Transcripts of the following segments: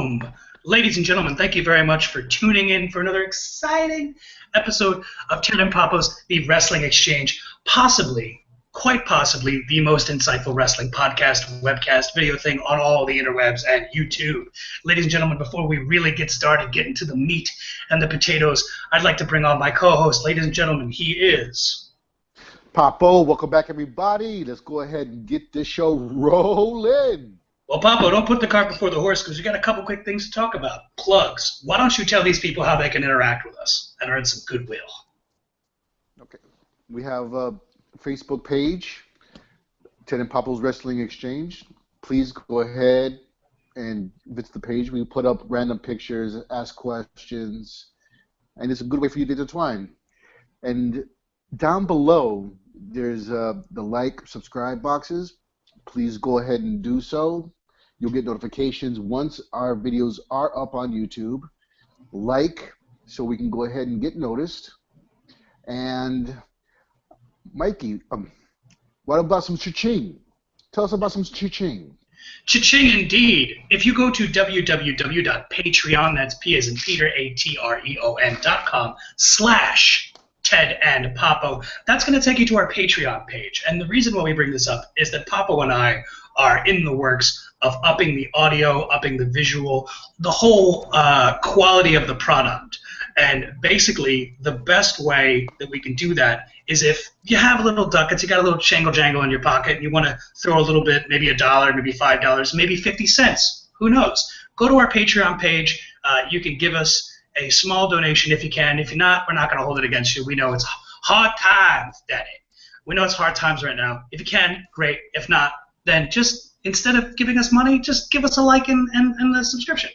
Boom! Ladies and gentlemen, thank you very much for tuning in for another exciting episode of Ted and Papo's The Wrestling Exchange. Possibly, quite possibly, the most insightful wrestling podcast, webcast, video thing on all the interwebs and YouTube. Ladies and gentlemen, before we really get started, get into the meat and the potatoes, I'd like to bring on my co-host. Ladies and gentlemen, he is... Papo, welcome back, everybody. Let's go ahead and get this show rolling. Well, Papo, don't put the cart before the horse because we got a couple quick things to talk about. Plugs. Why don't you tell these people how they can interact with us and earn some goodwill? Okay. We have a Facebook page, Ted and Papo's Wrestling Exchange. Please go ahead and visit the page. We put up random pictures, ask questions, and it's a good way for you to intertwine. And down below, there's the like, subscribe boxes. Please go ahead and do so. You'll get notifications once our videos are up on YouTube. Like, so we can go ahead and get noticed. And Mikey, what about some cha-ching? Tell us about some cha-ching. Cha-ching indeed. If you go to www.patreon, that's P as in Peter, ATREON.com/Ted and Papo, that's going to take you to our Patreon page. And the reason why we bring this up is that Papo and I are in the works of upping the audio, upping the visual, the whole quality of the product. And basically, the best way that we can do that is if you have a little ducats, you got a little jangle-jangle in your pocket, and you want to throw a little bit, maybe $1, maybe $5, maybe 50 cents. Who knows? Go to our Patreon page. You can give us a small donation if you can. If you're not, we're not going to hold it against you. We know it's hard times, Daddy. We know it's hard times right now. If you can, great. If not, then just instead of giving us money, just give us a like and a subscription.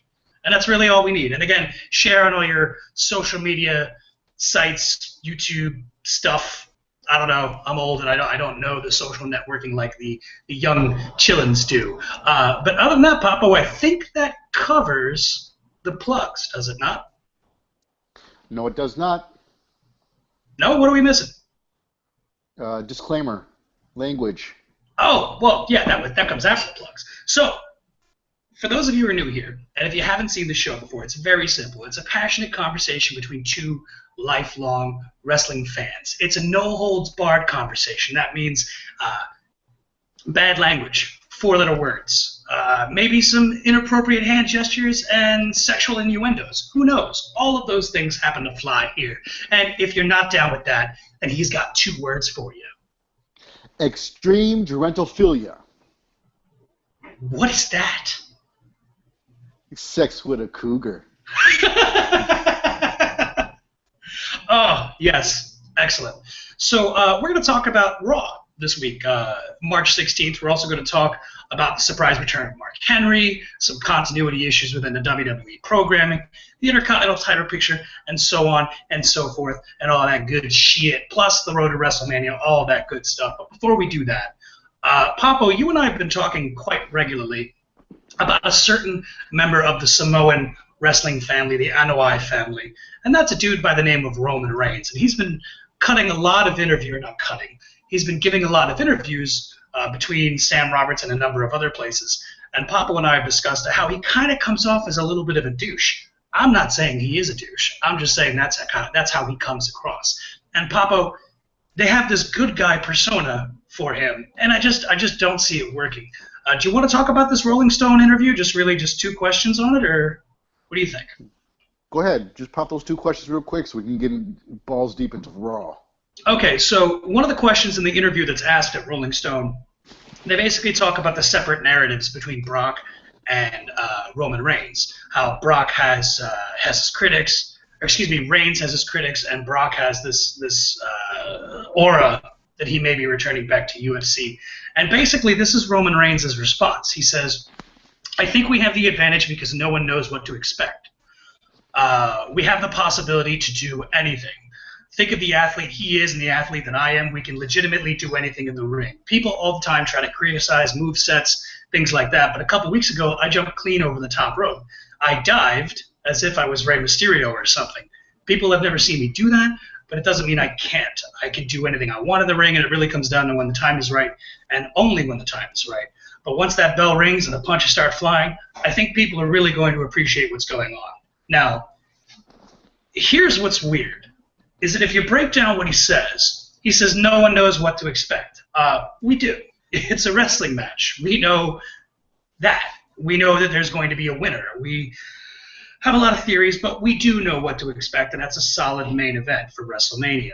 And that's really all we need. And again, share on all your social media sites, YouTube stuff. I don't know. I'm old and I don't know the social networking like the young chillins do. But other than that, Papo, I think that covers the plugs, does it not? No, it does not. No? What are we missing? Disclaimer. Language. Oh, well, yeah, that comes after the plugs. So, for those of you who are new here, and if you haven't seen the show before, it's very simple. It's a passionate conversation between two lifelong wrestling fans. It's a no-holds-barred conversation. That means bad language, 4-letter words, maybe some inappropriate hand gestures and sexual innuendos. Who knows? All of those things happen to fly here. And if you're not down with that, then he's got 2 words for you. Extreme gerontophilia. What is that? Sex with a cougar. Oh, yes. Excellent. So we're going to talk about Raw this week, March 16th. We're also going to talk about the surprise return of Mark Henry, some continuity issues within the WWE programming, the Intercontinental title picture, and so on and so forth, and all that good shit, plus the road to WrestleMania, all that good stuff. But before we do that, Papo, you and I have been talking quite regularly about a certain member of the Samoan wrestling family, the Anoa'i family, and that's a dude by the name of Roman Reigns. And he's been cutting a lot of he's been giving a lot of interviews between Sam Roberts and a number of other places. And Papo and I have discussed how he kind of comes off as a little bit of a douche. I'm not saying he is a douche. I'm just saying that's how he comes across. And Papo, they have this good guy persona for him, and I just don't see it working. Do you want to talk about this Rolling Stone interview? Just 2 questions on it, or what do you think? Go ahead. Just pop those 2 questions real quick so we can get balls deep into Raw. Okay, so one of the questions in the interview that's asked at Rolling Stone, they basically talk about the separate narratives between Brock and Roman Reigns. How Brock has his critics, or excuse me, Reigns has his critics, and Brock has this aura that he may be returning back to UFC. And basically, this is Roman Reigns' response. He says, I think we have the advantage because no one knows what to expect. We have the possibility to do anything. Think of the athlete he is and the athlete that I am. We can legitimately do anything in the ring. People all the time try to criticize movesets, things like that. But a couple weeks ago, I jumped clean over the top rope. I dived as if I was Rey Mysterio or something. People have never seen me do that, but it doesn't mean I can't. I can do anything I want in the ring, and it really comes down to when the time is right, and only when the time is right. But once that bell rings and the punches start flying, I think people are really going to appreciate what's going on. Now, here's what's weird, is that if you break down what he says no one knows what to expect. We do. It's a wrestling match. We know that. We know that there's going to be a winner. We have a lot of theories, but we do know what to expect, and that's a solid main event for WrestleMania.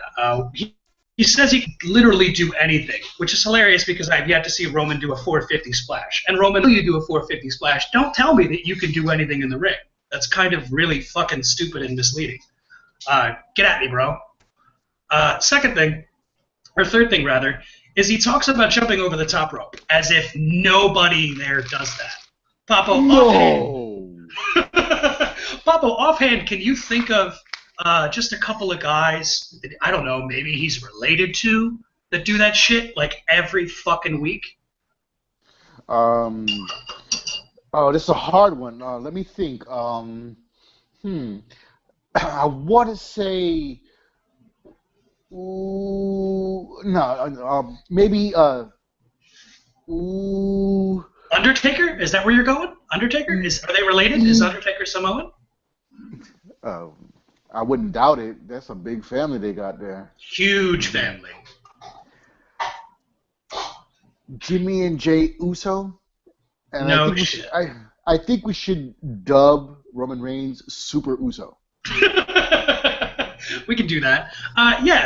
He says he can literally do anything, which is hilarious because I've yet to see Roman do a 450 splash. And Roman, when you do a 450 splash, don't tell me that you can do anything in the ring. That's kind of really fucking stupid and misleading. Get at me, bro. Third thing, is he talks about jumping over the top rope as if nobody there does that. Papo, offhand, can you think of just a couple of guys, I don't know, maybe he's related to, that do that shit like every fucking week? Oh, this is a hard one. Let me think. I want to say... maybe Undertaker? Is that where you're going? Undertaker? Are they related? Is Undertaker Samoan? I wouldn't doubt it. That's a big family they got there. Huge family. Jimmy and Jay Uso. And no shit. I think we should dub Roman Reigns Super Uso. We can do that.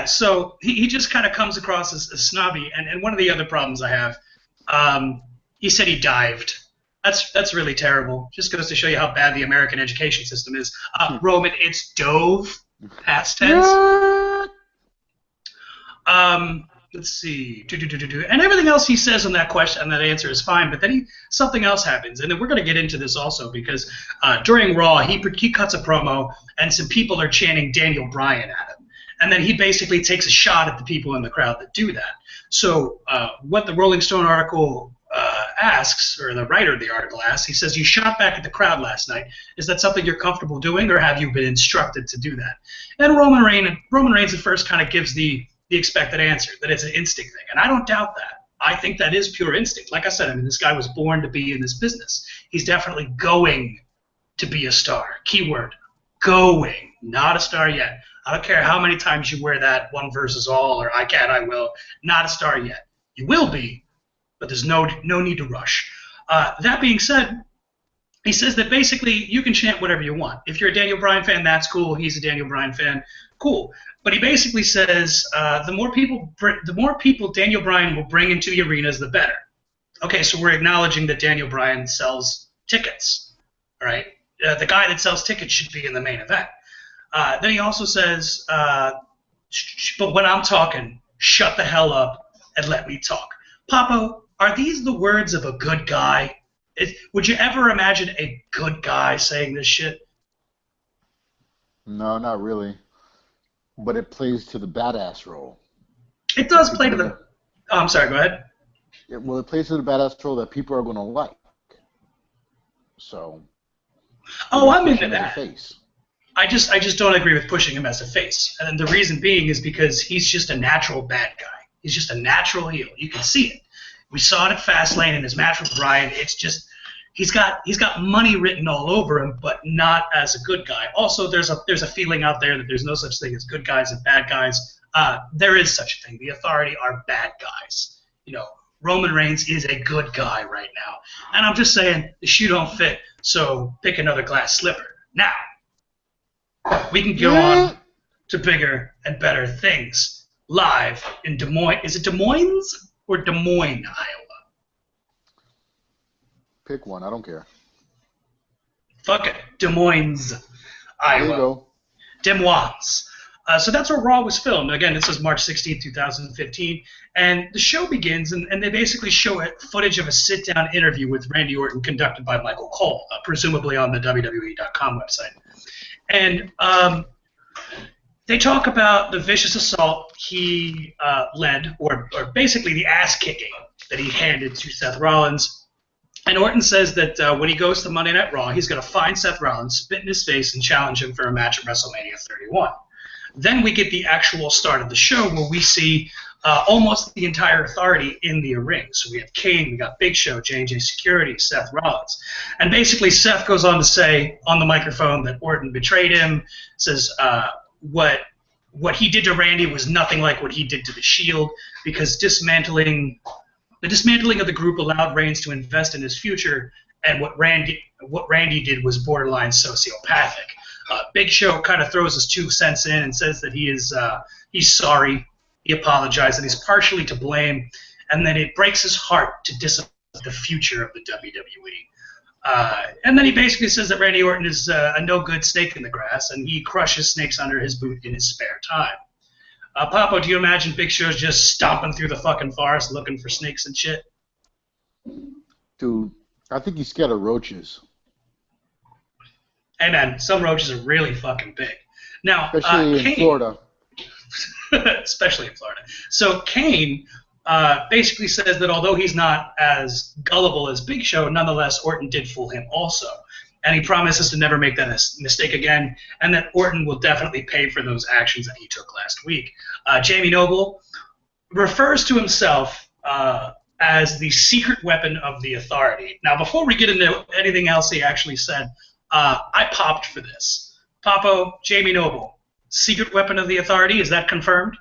So he just kind of comes across as snobby. And one of the other problems I have, he said he dived. That's really terrible. Just goes to show you how bad the American education system is. Roman, it's dove, past tense. Let's see. And everything else he says on that question and that answer is fine, but then something else happens. And then we're going to get into this also because during Raw, he cuts a promo and some people are chanting Daniel Bryan at him. And then he basically takes a shot at the people in the crowd that do that. So what the Rolling Stone article asks, or the writer of the article asks, he says, you shot back at the crowd last night. Is that something you're comfortable doing, or have you been instructed to do that? And Roman Reigns at first kind of gives the expected answer, that it's an instinct thing. And I don't doubt that. I think that is pure instinct. Like I said, I mean, this guy was born to be in this business. He's definitely going to be a star. Keyword, going. Not a star yet. I don't care how many times you wear that one versus all, or I can, I will. Not a star yet. You will be, but there's no need to rush. That being said, he says that basically you can chant whatever you want. If you're a Daniel Bryan fan, that's cool. He's a Daniel Bryan fan, cool. But he basically says the more people Daniel Bryan will bring into the arenas, the better. Okay, so we're acknowledging that Daniel Bryan sells tickets, all right? The guy that sells tickets should be in the main event. Then he also says, but when I'm talking, shut the hell up and let me talk. Papo, are these the words of a good guy? Would you ever imagine a good guy saying this shit? No, not really. But it plays to the badass role. It does play to the... Oh, I'm sorry, go ahead. Well, it plays to the badass role that people are going to like. So... Oh, I'm into that. Face. I just don't agree with pushing him as a face. And the reason being is because he's just a natural bad guy. He's just a natural heel. You can see it. We saw it at Fastlane in his match with Bryan. It's just he's got money written all over him, but not as a good guy. Also, there's a feeling out there that there's no such thing as good guys and bad guys. There is such a thing. The Authority are bad guys. You know, Roman Reigns is a good guy right now. And I'm just saying the shoe don't fit, so pick another glass slipper. Now, we can go on to bigger and better things. Live in Des Moines. Is it Des Moines or Des Moines, Iowa? Pick one. I don't care. Fuck it. Des Moines, Iowa. There you go. Des Moines. So that's where Raw was filmed. Again, this is March 16, 2015. And the show begins, and they basically show footage of a sit-down interview with Randy Orton conducted by Michael Cole, presumably on the WWE.com website. And they talk about the vicious assault he led, or basically the ass-kicking that he handed to Seth Rollins. And Orton says that when he goes to Monday Night Raw, he's going to find Seth Rollins, spit in his face, and challenge him for a match at WrestleMania 31. Then we get the actual start of the show where we see almost the entire Authority in the ring. So we have Kane, we got Big Show, J&J Security, Seth Rollins. And basically Seth goes on to say on the microphone that Orton betrayed him, says what he did to Randy was nothing like what he did to the Shield, because the dismantling of the group allowed Reigns to invest in his future, and what Randy did was borderline sociopathic. Big Show kind of throws his 2 cents in and says that he's sorry, he apologized, and he's partially to blame, and that it breaks his heart to disappoint the future of the WWE. And then he basically says that Randy Orton is a no-good snake in the grass, and he crushes snakes under his boot in his spare time. Papo, do you imagine Big Show's just stomping through the fucking forest looking for snakes and shit? Dude, I think he's scared of roaches. Hey, man, some roaches are really fucking big. Now, especially in Florida. Especially in Florida. So Kane basically says that although he's not as gullible as Big Show, nonetheless, Orton did fool him also. And he promises to never make that mistake again, and that Orton will definitely pay for those actions that he took last week. Jamie Noble refers to himself as the secret weapon of the Authority. Now, before we get into anything else he actually said, I popped for this. Papo, Jamie Noble, secret weapon of the Authority, is that confirmed?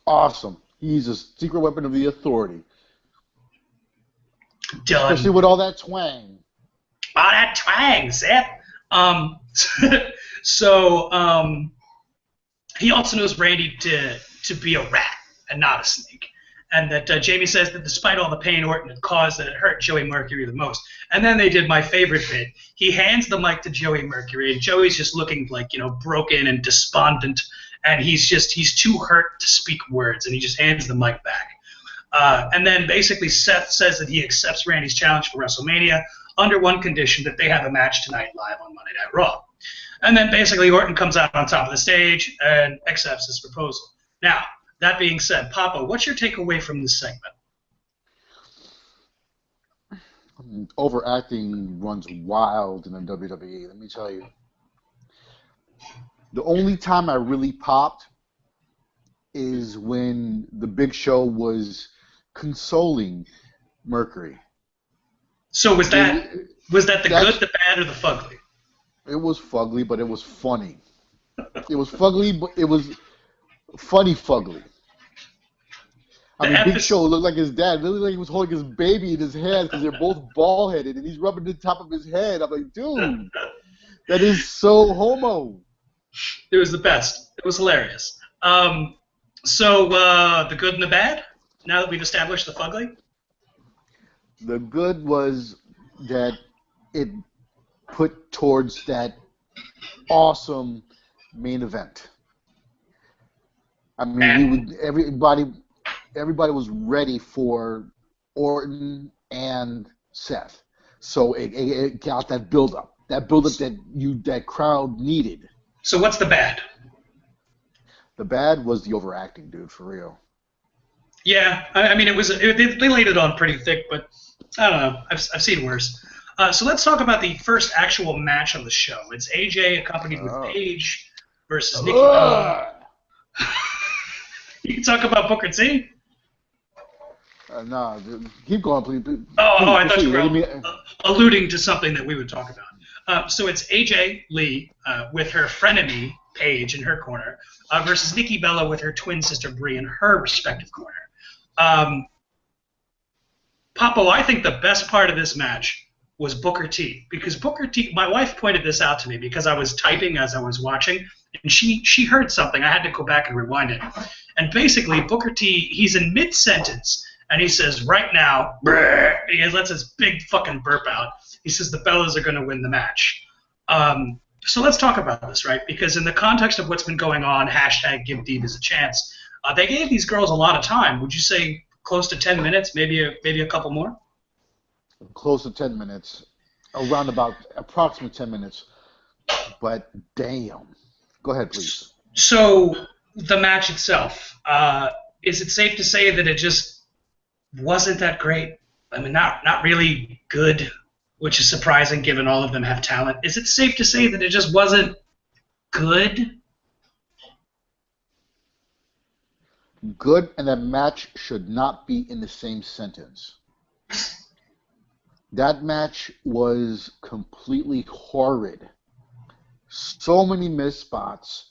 Awesome. He's a secret weapon of the Authority. Done. Especially with all that twang. All that twang, Zip. He also knows Randy to be a rat and not a snake. And that Jamie says that despite all the pain Orton had caused, that it hurt Joey Mercury the most. And then they did my favorite bit. He hands the mic to Joey Mercury, and Joey's just looking like, broken and despondent, and he's too hurt to speak words, and he just hands the mic back. And then basically Seth says that he accepts Randy's challenge for WrestleMania under one condition, that they have a match tonight live on Monday Night Raw. And then basically Orton comes out on top of the stage and accepts his proposal. Now, that being said, Papa, what's your takeaway from this segment? Overacting runs wild in the WWE, let me tell you. The only time I really popped is when the Big Show was consoling Mercury. So was that the good, the bad, or the fugly? It was fugly, but it was funny. It was fugly, but it was funny fugly. Big Show looked like his dad. It looked like he was holding his baby in his hands because they're both bald-headed, and he's rubbing the top of his head. I'm like, dude, that is so homo. It was the best. It was hilarious. So the good and the bad, now that we've established the fugly? The good was that it put towards that awesome main event. I mean, everybody was ready for Orton and Seth, so it got that build-up that crowd needed. So what's the bad? The bad was the overacting, dude, for real. Yeah, I mean, they laid it on pretty thick, but I don't know. I've seen worse. So let's talk about the first actual match on the show. It's AJ accompanied with Paige versus Nikki Bella. You can talk about Booker T? No, keep going, please. I thought you were alluding to something that we would talk about. So it's AJ Lee with her frenemy, Paige, in her corner, versus Nikki Bella with her twin sister, Brie, in her respective corner. Papo, I think the best part of this match was Booker T, because Booker T, my wife pointed this out to me because I was typing as I was watching, and she heard something. I had to go back and rewind it. And basically, Booker T, he's in mid-sentence, and he says, right now, brr, he lets his big fucking burp out. He says the Bellas are going to win the match. So let's talk about this, right? Because in the context of what's been going on, hashtag give Divas a chance, they gave these girls a lot of time. Would you say close to 10 minutes, maybe a couple more? Close to 10 minutes, around about approximately 10 minutes. But damn. Go ahead, please. So the match itself, is it safe to say that it just wasn't that great? I mean, not really good, which is surprising given all of them have talent. Is it safe to say that it just wasn't good? Good and that match should not be in the same sentence. That match was completely horrid. So many missed spots,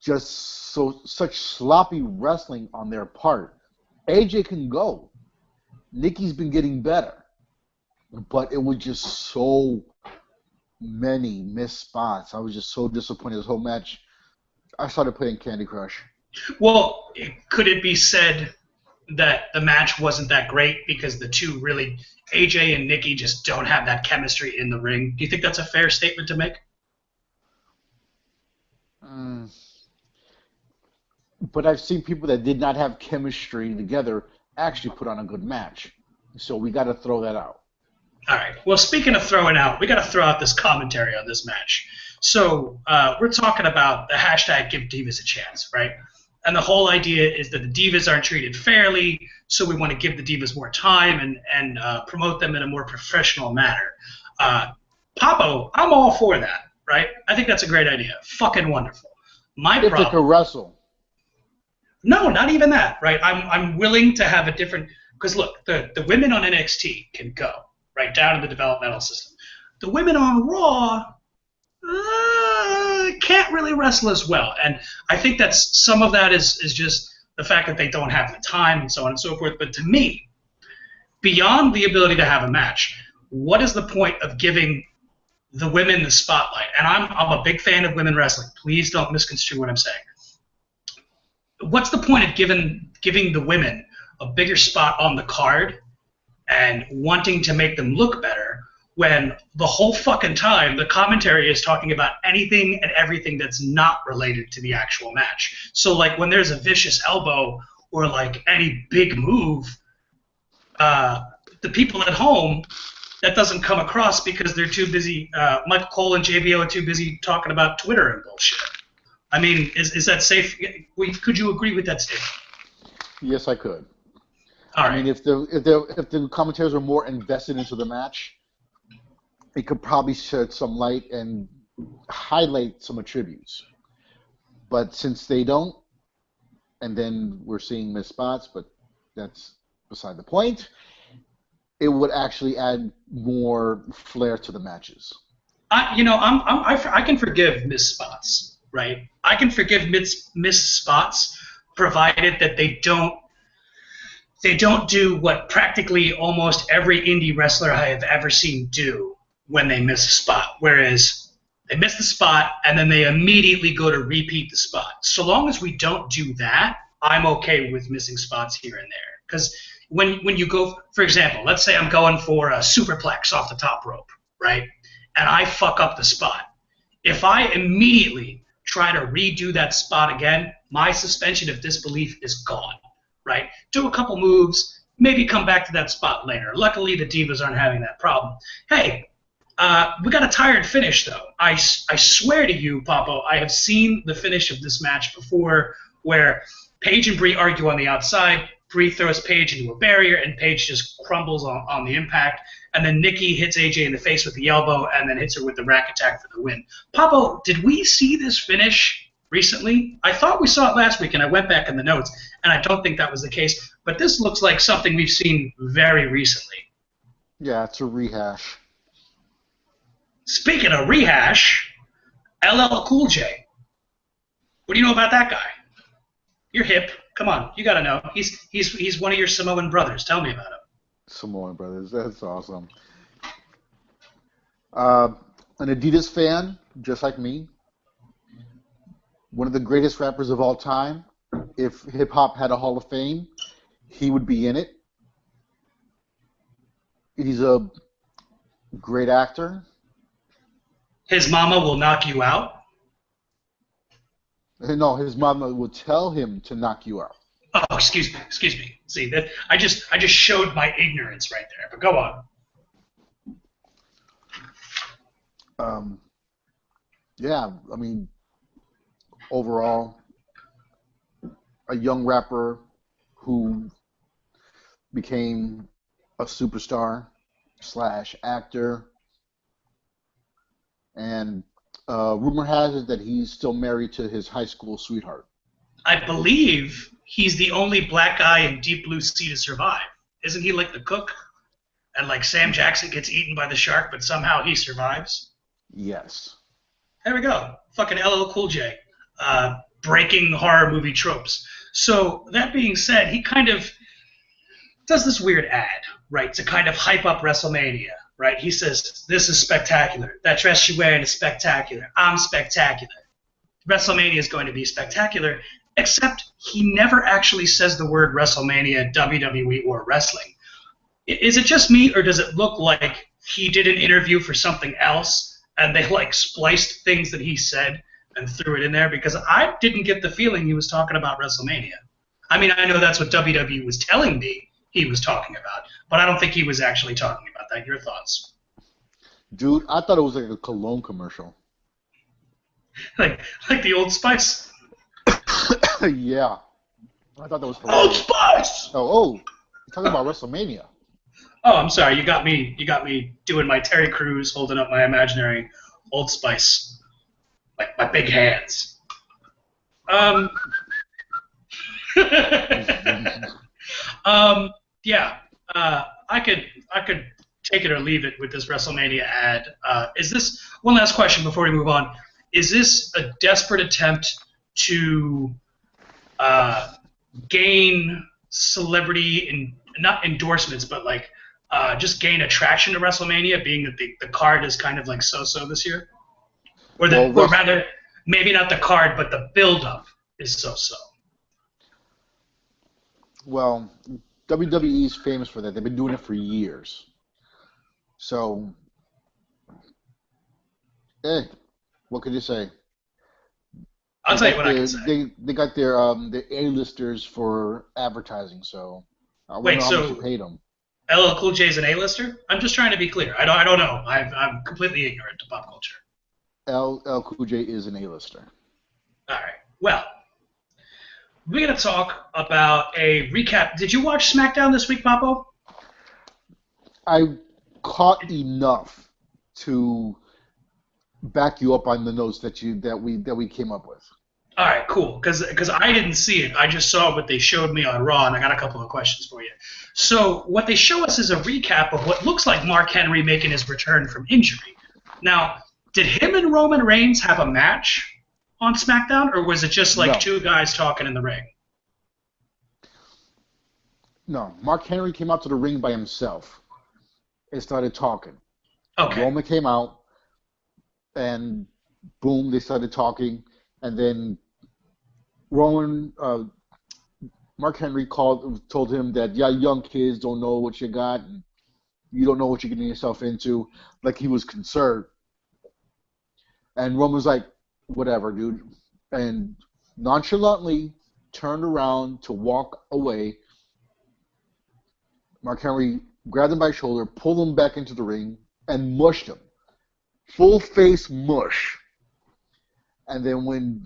such sloppy wrestling on their part. AJ can go. Nikki's been getting better, but it was just so many missed spots. I was just so disappointed this whole match. I started playing Candy Crush. Well, could it be said that the match wasn't that great because the two really, AJ and Nikki, just don't have that chemistry in the ring? Do you think that's a fair statement to make? But I've seen people that did not have chemistry together actually put on a good match. So we got to throw that out. All right. Well, speaking of throwing out, we got to throw out this commentary on this match. So we're talking about the hashtag Give Divas a Chance, right? And the whole idea is that the Divas aren't treated fairly, so we want to give the Divas more time and promote them in a more professional manner. Papo, I'm all for that, right? I think that's a great idea. Fucking wonderful. If they could wrestle. No, not even that, right? I'm willing to have a different, because look, the women on NXT can go right down to the developmental system. The women on Raw can't really wrestle as well, and I think that's some of that is just the fact that they don't have the time and so on and so forth. But to me, beyond the ability to have a match, what is the point of giving the women the spotlight? And I'm a big fan of women wrestling. Please don't misconstrue what I'm saying. What's the point of giving the women a bigger spot on the card and wanting to make them look better when the whole fucking time the commentary is talking about anything and everything that's not related to the actual match? So like when there's a vicious elbow or like any big move, the people at home, that doesn't come across because they're too busy. Michael Cole and JBL are too busy talking about Twitter and bullshit. I mean, is that safe? Could you agree with that statement? Yes, I could. All right. I mean, if the commentators were more invested into the match, it could probably shed some light and highlight some attributes. But since they don't, and then we're seeing missed spots, but that's beside the point, it would actually add more flair to the matches. I can forgive missed spots. Right, I can forgive missed spots, provided that they don't do what practically almost every indie wrestler I have ever seen do when they miss a spot. Whereas they miss the spot and then they immediately go to repeat the spot. So long as we don't do that, I'm okay with missing spots here and there. Because when you go, for example, let's say I'm going for a superplex off the top rope, right, and I fuck up the spot. If I immediately try to redo that spot again, my suspension of disbelief is gone, right? Do a couple moves, maybe come back to that spot later. Luckily, the Divas aren't having that problem. Hey, we got a tired finish, though. I swear to you, Papo, I have seen the finish of this match before where Paige and Brie argue on the outside, Brie throws Paige into a barrier, and Paige just crumbles on the impact. And then Nikki hits AJ in the face with the elbow and then hits her with the rack attack for the win. Papo, did we see this finish recently? I thought we saw it last week, and I went back in the notes, and I don't think that was the case. But this looks like something we've seen very recently. Yeah, it's a rehash. Speaking of rehash, LL Cool J. What do you know about that guy? You're hip. Come on, you got to know. He's one of your Samoan brothers. Tell me about him. Samoan brothers, that's awesome. An Adidas fan, just like me. One of the greatest rappers of all time. If hip-hop had a Hall of Fame, he would be in it. He's a great actor. His mama will knock you out? No, his mama will tell him to knock you out. Oh, excuse me. See, that I just showed my ignorance right there. But go on. Yeah, I mean, overall, a young rapper who became a superstar / actor, and rumor has it that he's still married to his high school sweetheart. I believe he's the only black guy in Deep Blue Sea to survive. Isn't he like the cook? And like Sam Jackson gets eaten by the shark, but somehow he survives. Yes. There we go. Fucking LL Cool J. Breaking horror movie tropes. So that being said, he kind of does this weird ad, right, to kind of hype up WrestleMania, right? He says, this is spectacular. That dress you're wearing is spectacular. I'm spectacular. WrestleMania is going to be spectacular, except he never actually says the word WrestleMania, WWE, or wrestling. Is it just me, or does it look like he did an interview for something else, and they, like, spliced things that he said and threw it in there? Because I didn't get the feeling he was talking about WrestleMania. I mean, I know that's what WWE was telling me he was talking about, but I don't think he was actually talking about that. Your thoughts? Dude, I thought it was like a cologne commercial. like the Old Spice? Yeah. I thought that was hilarious. Old Spice! Oh, you're talking about WrestleMania. Oh, I'm sorry. You got me doing my Terry Crews, holding up my imaginary Old Spice, like my big hands. Yeah. I could take it or leave it with this WrestleMania ad. Is this one last question before we move on? Is this a desperate attempt to gain celebrity and not endorsements, but like just gain attraction to WrestleMania, being that the card is kind of like so-so this year, or rather, maybe not the card, but the build-up is so-so. Well, WWE is famous for that. They've been doing it for years. So, what could you say? I'll tell you what I can say. They got their A-listers for advertising, so I wonder how much you paid them. LL Cool J is an A-lister? I'm just trying to be clear. I don't know. I'm completely ignorant to pop culture. LL Cool J is an A-lister. All right. Well, we're going to talk about a recap. Did you watch SmackDown this week, Papo? I caught enough to back you up on the notes that we came up with. All right, cool. Because I didn't see it. I just saw what they showed me on Raw, and I got a couple of questions for you. So what they show us is a recap of what looks like Mark Henry making his return from injury. Now, did him and Roman Reigns have a match on SmackDown, or was it just like two guys talking in the ring? No, Mark Henry came out to the ring by himself and started talking. Okay. Roman came out, and boom, they started talking, and then Mark Henry told him that, yeah, young kids don't know what you got, and you don't know what you're getting yourself into, like he was concerned. And Roman was like, whatever, dude, and nonchalantly turned around to walk away. Mark Henry grabbed him by the shoulder, pulled him back into the ring, and mushed him. Full face mush. And then when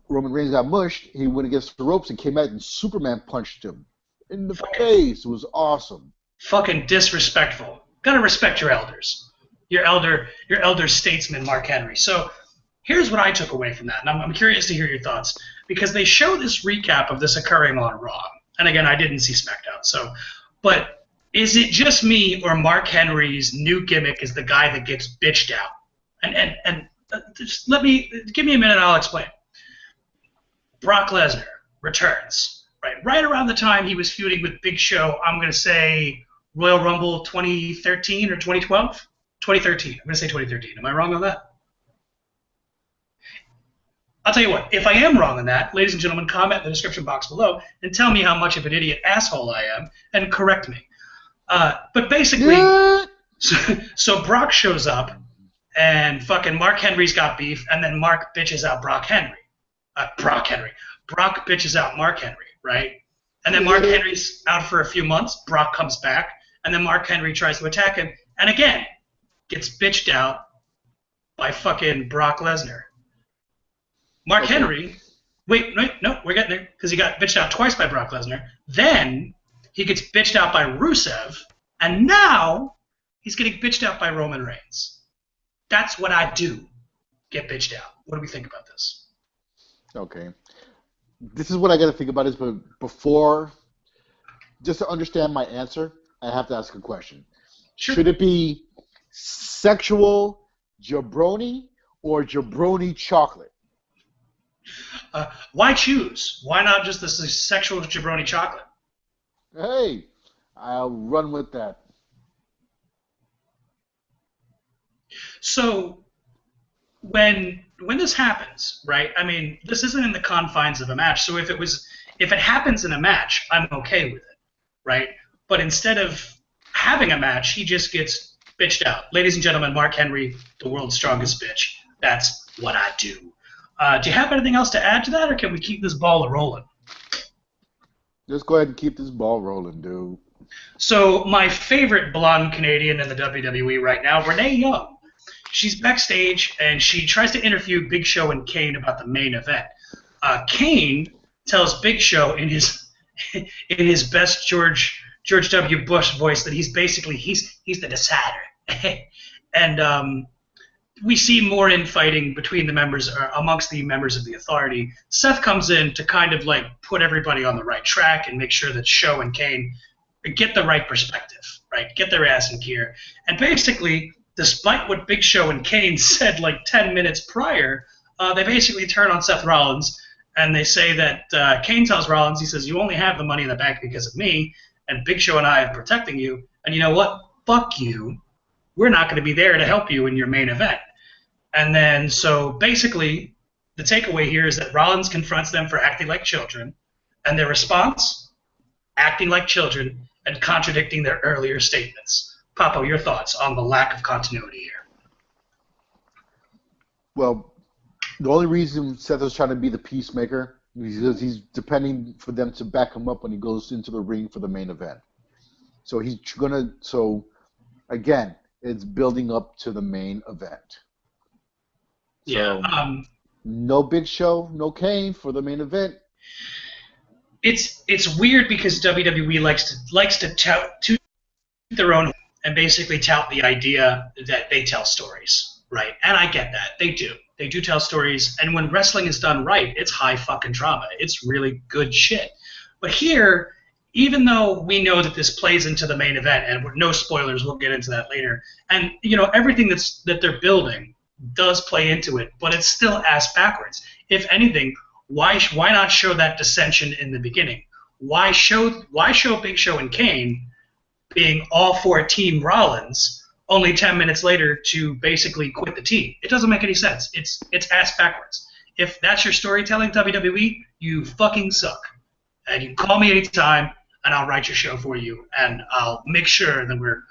Roman Reigns got mushed, he went against the ropes and came out and Superman punched him in the face. It was awesome. Fucking disrespectful. Gotta respect your elders. Your elder statesman, Mark Henry. So here's what I took away from that, and I'm curious to hear your thoughts, because they show this recap of this occurring on Raw. And again, I didn't see SmackDown, but is it just me, or Mark Henry's new gimmick is the guy that gets bitched out? And just give me a minute, I'll explain. Brock Lesnar returns, right around the time he was feuding with Big Show. I'm going to say Royal Rumble 2013 or 2012? 2013. I'm going to say 2013. Am I wrong on that? I'll tell you what, if I am wrong on that, ladies and gentlemen, comment in the description box below and tell me how much of an idiot asshole I am and correct me. But basically, so Brock shows up, and fucking Mark Henry's got beef, and then Mark bitches out Brock Henry. Brock bitches out Mark Henry, right? And then Mark Henry's out for a few months. Brock comes back, and then Mark Henry tries to attack him, and again, gets bitched out by fucking Brock Lesnar. Mark Henry, wait, no, we're getting there, because he got bitched out twice by Brock Lesnar. Then he gets bitched out by Rusev, and now he's getting bitched out by Roman Reigns. That's what I do, get bitched out. What do we think about this? Okay. this is what I got to think about. Is but before, just to understand my answer, I have to ask a question. Sure. Should it be sexual jabroni or jabroni chocolate? Why choose? Why not just the sexual jabroni chocolate? Hey, I'll run with that. So when this happens, right? I mean, this isn't in the confines of a match. So if it happens in a match, I'm okay with it, right? But instead of having a match, he just gets bitched out. Ladies and gentlemen, Mark Henry, the world's strongest bitch. That's what I do. Do you have anything else to add to that, or can we keep this ball rolling? Just go ahead and keep this ball rolling, dude. So my favorite blonde Canadian in the WWE right now, Renee Young. She's backstage, and she tries to interview Big Show and Kane about the main event. Kane tells Big Show in his best George W. Bush voice that he's the decider. And we see more infighting between the members, or amongst the members of the Authority. Seth comes in to kind of like put everybody on the right track and make sure that Show and Kane get the right perspective, right? Get their ass in gear. And basically, despite what Big Show and Kane said like 10 minutes prior, they basically turn on Seth Rollins, and they say that Kane tells Rollins, he says, you only have the money in the bank because of me, and Big Show and I are protecting you, and you know what? Fuck you. We're not going to be there to help you in your main event. And then, so basically, the takeaway here is that Rollins confronts them for acting like children, and their response, acting like children and contradicting their earlier statements. Papo, your thoughts on the lack of continuity here? Well, the only reason Seth is trying to be the peacemaker is because he's depending for them to back him up when he goes into the ring for the main event. So again, it's building up to the main event. Yeah. So, no Big Show, no Kane for the main event. It's weird because WWE likes to tout their own and basically tout the idea that they tell stories, right? And I get that. They do. They do tell stories, and when wrestling is done right, it's high fucking drama. It's really good shit. But here, even though we know that this plays into the main event, and no spoilers, we'll get into that later, and everything that they're building does play into it, but it's still ass backwards. If anything, why not show that dissension in the beginning? Why show Big Show and Kane being all for Team Rollins only 10 minutes later to basically quit the team? It doesn't make any sense. It's ass backwards. If that's your storytelling, WWE, you fucking suck. And you can call me anytime, and I'll write your show for you, and I'll make sure that we're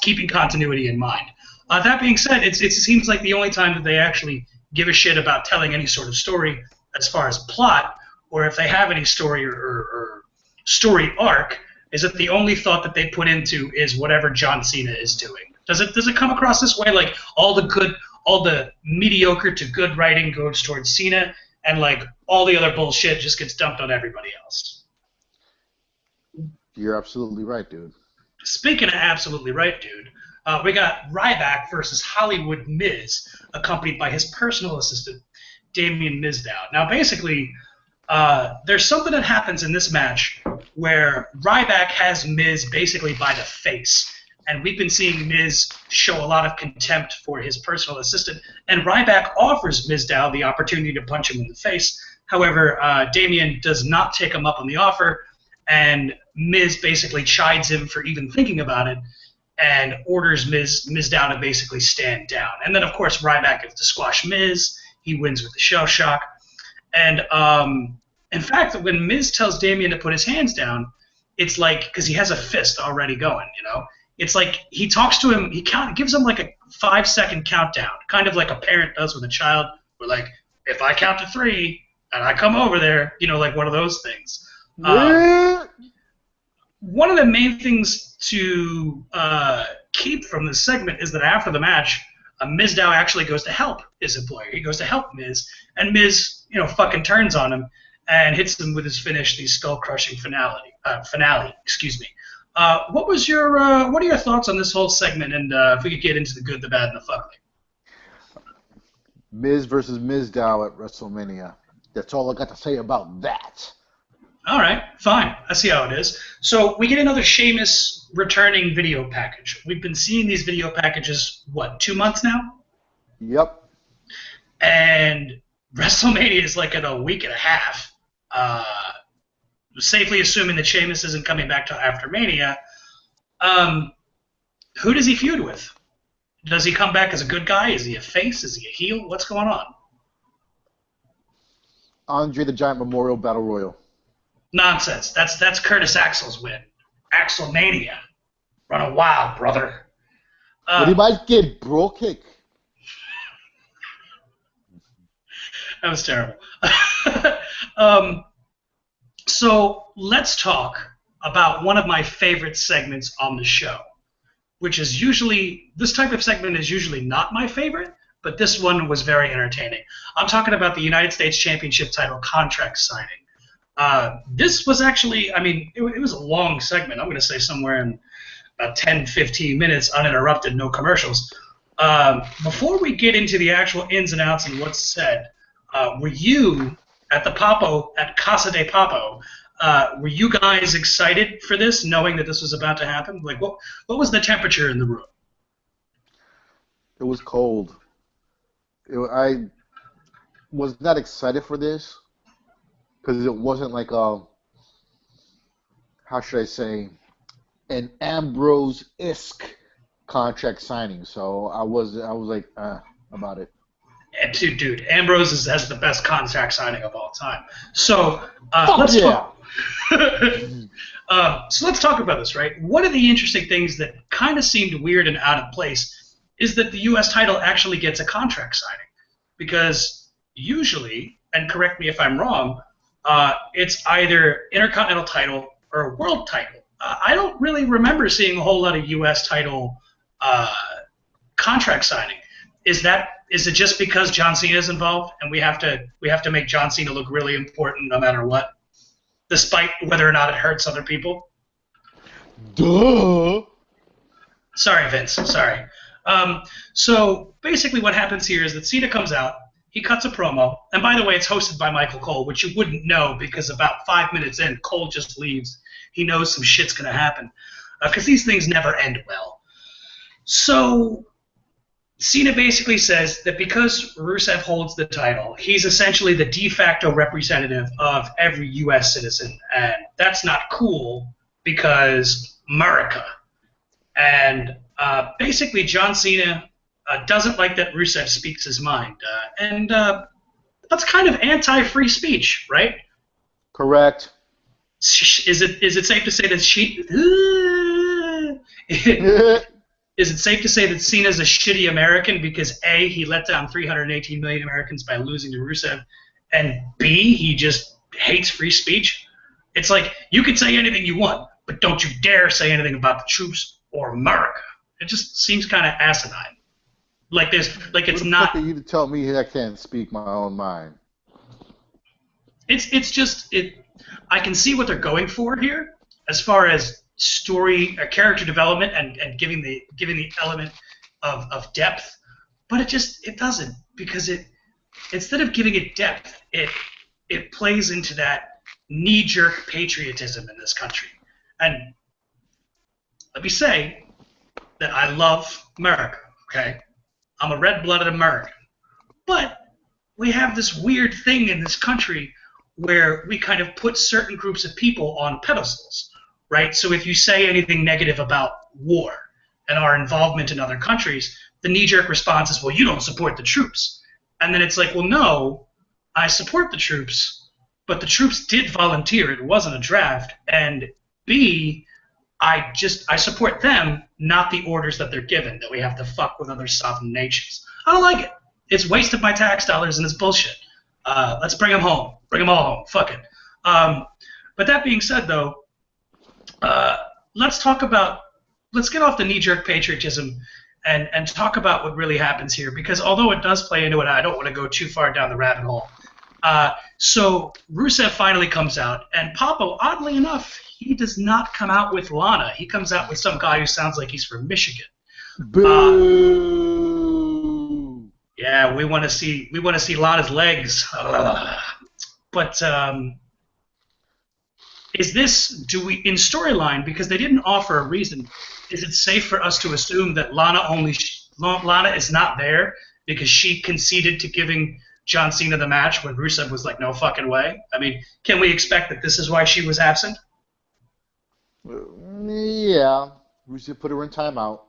keeping continuity in mind. That being said, it seems like the only time that they actually give a shit about telling any sort of story as far as plot, or if they have any story or story arc, is that the only thought that they put into is whatever John Cena is doing. Does it come across this way? Like all the mediocre to good writing goes towards Cena, and like all the other bullshit just gets dumped on everybody else. You're absolutely right, dude. Speaking of absolutely right, dude, we got Ryback versus Hollywood Miz, accompanied by his personal assistant, Damien Mizdow. Now, basically, there's something that happens in this match where Ryback has Miz basically by the face. And we've been seeing Miz show a lot of contempt for his personal assistant. And Ryback offers Mizdow the opportunity to punch him in the face. However, Damien does not take him up on the offer. And Miz basically chides him for even thinking about it and orders Mizdow to basically stand down. And then, of course, Ryback gets to squash Miz. He wins with the shell shock. And, in fact, when Miz tells Damien to put his hands down, it's like, because he has a fist already going, It's like he talks to him, gives him like a 5-second countdown, kind of like a parent does with a child. We're like, if I count to 3 and I come over there, like one of those things. One of the main things to keep from this segment is that after the match, Mizdow actually goes to help his employer. He goes to help Miz, and Miz, fucking turns on him and hits him with his finish, the skull-crushing finale. What are your thoughts on this whole segment? And if we could get into the good, the bad, and the ugly. Miz versus Mizdow at WrestleMania. That's all I got to say about that. All right, fine. I see how it is. So we get another Sheamus returning video package. We've been seeing these video packages, what, 2 months now? Yep. And WrestleMania is like in a week and a half. Safely assuming that Sheamus isn't coming back till after Mania. Who does he feud with? Does he come back as a good guy? Is he a face? Is he a heel? What's going on? Andre the Giant Memorial Battle Royal. Nonsense. That's Curtis Axel's win. Axelmania. Running wild, brother. But he might get bro kick. That was terrible. So let's talk about one of my favorite segments on the show, which is usually, this type of segment is usually not my favorite, but this one was very entertaining. I'm talking about the United States Championship title contract signing. This was actually, I mean, it was a long segment. I'm going to say somewhere in about 10, 15 minutes, uninterrupted, no commercials. Before we get into the actual ins and outs and what's said, were you at the Papo, at Casa de Papo, were you guys excited for this, knowing that this was about to happen? Like, what was the temperature in the room? It was cold. I was not excited for this because it wasn't like a, how should I say, an Ambrose-esque contract signing. So I was like, about it. Dude, Ambrose has the best contract signing of all time. So let's talk. So let's talk about this, right? One of the interesting things that kind of seemed weird and out of place is that the U.S. title actually gets a contract signing. Because usually, and correct me if I'm wrong, it's either Intercontinental title or World title. I don't really remember seeing a whole lot of U.S. title contract signing. Is it just because John Cena is involved and we have to make John Cena look really important no matter what, despite whether or not it hurts other people? Duh. Sorry, Vince. Sorry. So basically what happens here is that Cena comes out, he cuts a promo, and by the way, it's hosted by Michael Cole, which you wouldn't know because about 5 minutes in, Cole just leaves. He knows some shit's going to happen because these things never end well. So Cena basically says that because Rusev holds the title, he's essentially the de facto representative of every U.S. citizen, and that's not cool because America. And basically, John Cena doesn't like that Rusev speaks his mind, and that's kind of anti-free speech, right? Correct. Is it safe to say that Is it safe to say that Cena's a shitty American because A, he let down 318 million Americans by losing to Rusev, and B, he just hates free speech? It's like, you can say anything you want, but don't you dare say anything about the troops or America. It just seems kind of asinine. Like it's What not. the fuck are you to tell me I can't speak my own mind? It's just it. I can see what they're going for here, as far as story, character development, and giving the element of depth, but it doesn't, because instead of giving it depth, it plays into that knee-jerk patriotism in this country. And let me say that I love America. Okay, I'm a red-blooded American, but we have this weird thing in this country where we kind of put certain groups of people on pedestals. Right? So if you say anything negative about war and our involvement in other countries, the knee-jerk response is, well, you don't support the troops. And then it's like, well, no, I support the troops, but the troops did volunteer. It wasn't a draft. And B, I support them, not the orders that they're given, that we have to fuck with other sovereign nations. I don't like it. It's wasted my tax dollars and it's bullshit. Let's bring them home. Bring them all home. Fuck it. But that being said, though, let's get off the knee-jerk patriotism and talk about what really happens here, because although it does play into it, I don't want to go too far down the rabbit hole. So Rusev finally comes out, and Papo, oddly enough, he does not come out with Lana. He comes out with some guy who sounds like he's from Michigan. Boo! Yeah, we want to see Lana's legs. But is this, do we, in storyline, because they didn't offer a reason, is it safe for us to assume that Lana is not there because she conceded to giving John Cena the match when Rusev was like, no fucking way? I mean, can we expect that this is why she was absent? Yeah. Rusev put her in timeout.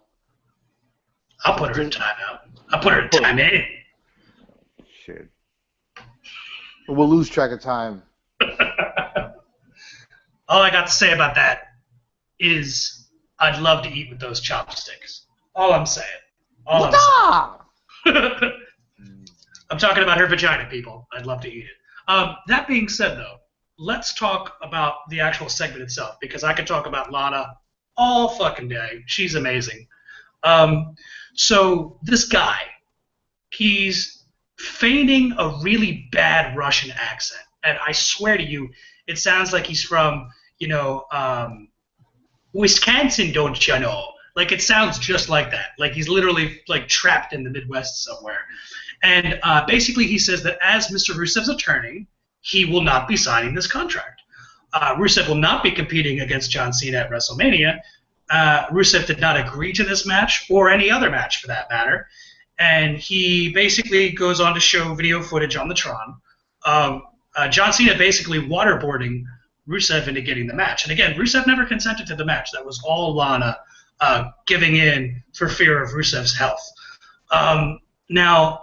I'll put her in timeout. I'll put her in time in. Shit. We'll lose track of time. All I got to say about that is I'd love to eat with those chopsticks. All I'm saying. I'm talking about her vagina, people. I'd love to eat it. That being said, though, let's talk about the actual segment itself, because I could talk about Lana all fucking day. She's amazing. So this guy, he's feigning a really bad Russian accent. And I swear to you, it sounds like he's from, Wisconsin, don't you know? Like, it sounds just like that. Like, he's literally, like, trapped in the Midwest somewhere. And basically he says that as Mr. Rusev's attorney, he will not be signing this contract. Rusev will not be competing against John Cena at WrestleMania. Rusev did not agree to this match, or any other match for that matter. And he basically goes on to show video footage on the Tron of John Cena basically waterboarding Rusev into getting the match. And again, Rusev never consented to the match. That was all Lana giving in for fear of Rusev's health. Now,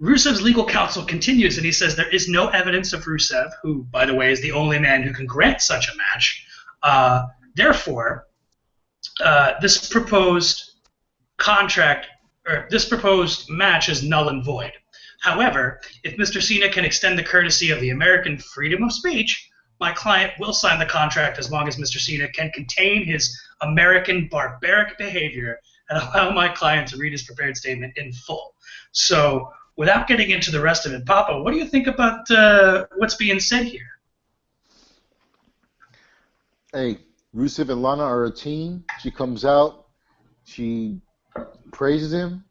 Rusev's legal counsel continues, and he says there is no evidence of Rusev, who, by the way, is the only man who can grant such a match. Therefore, this proposed contract, or this proposed match, is null and void. However, if Mr. Cena can extend the courtesy of the American freedom of speech, my client will sign the contract as long as Mr. Cena can contain his American barbaric behavior and allow my client to read his prepared statement in full. So, without getting into the rest of it, Papa, what do you think about what's being said here? Hey, Rusev and Lana are a team. She comes out, she praises him.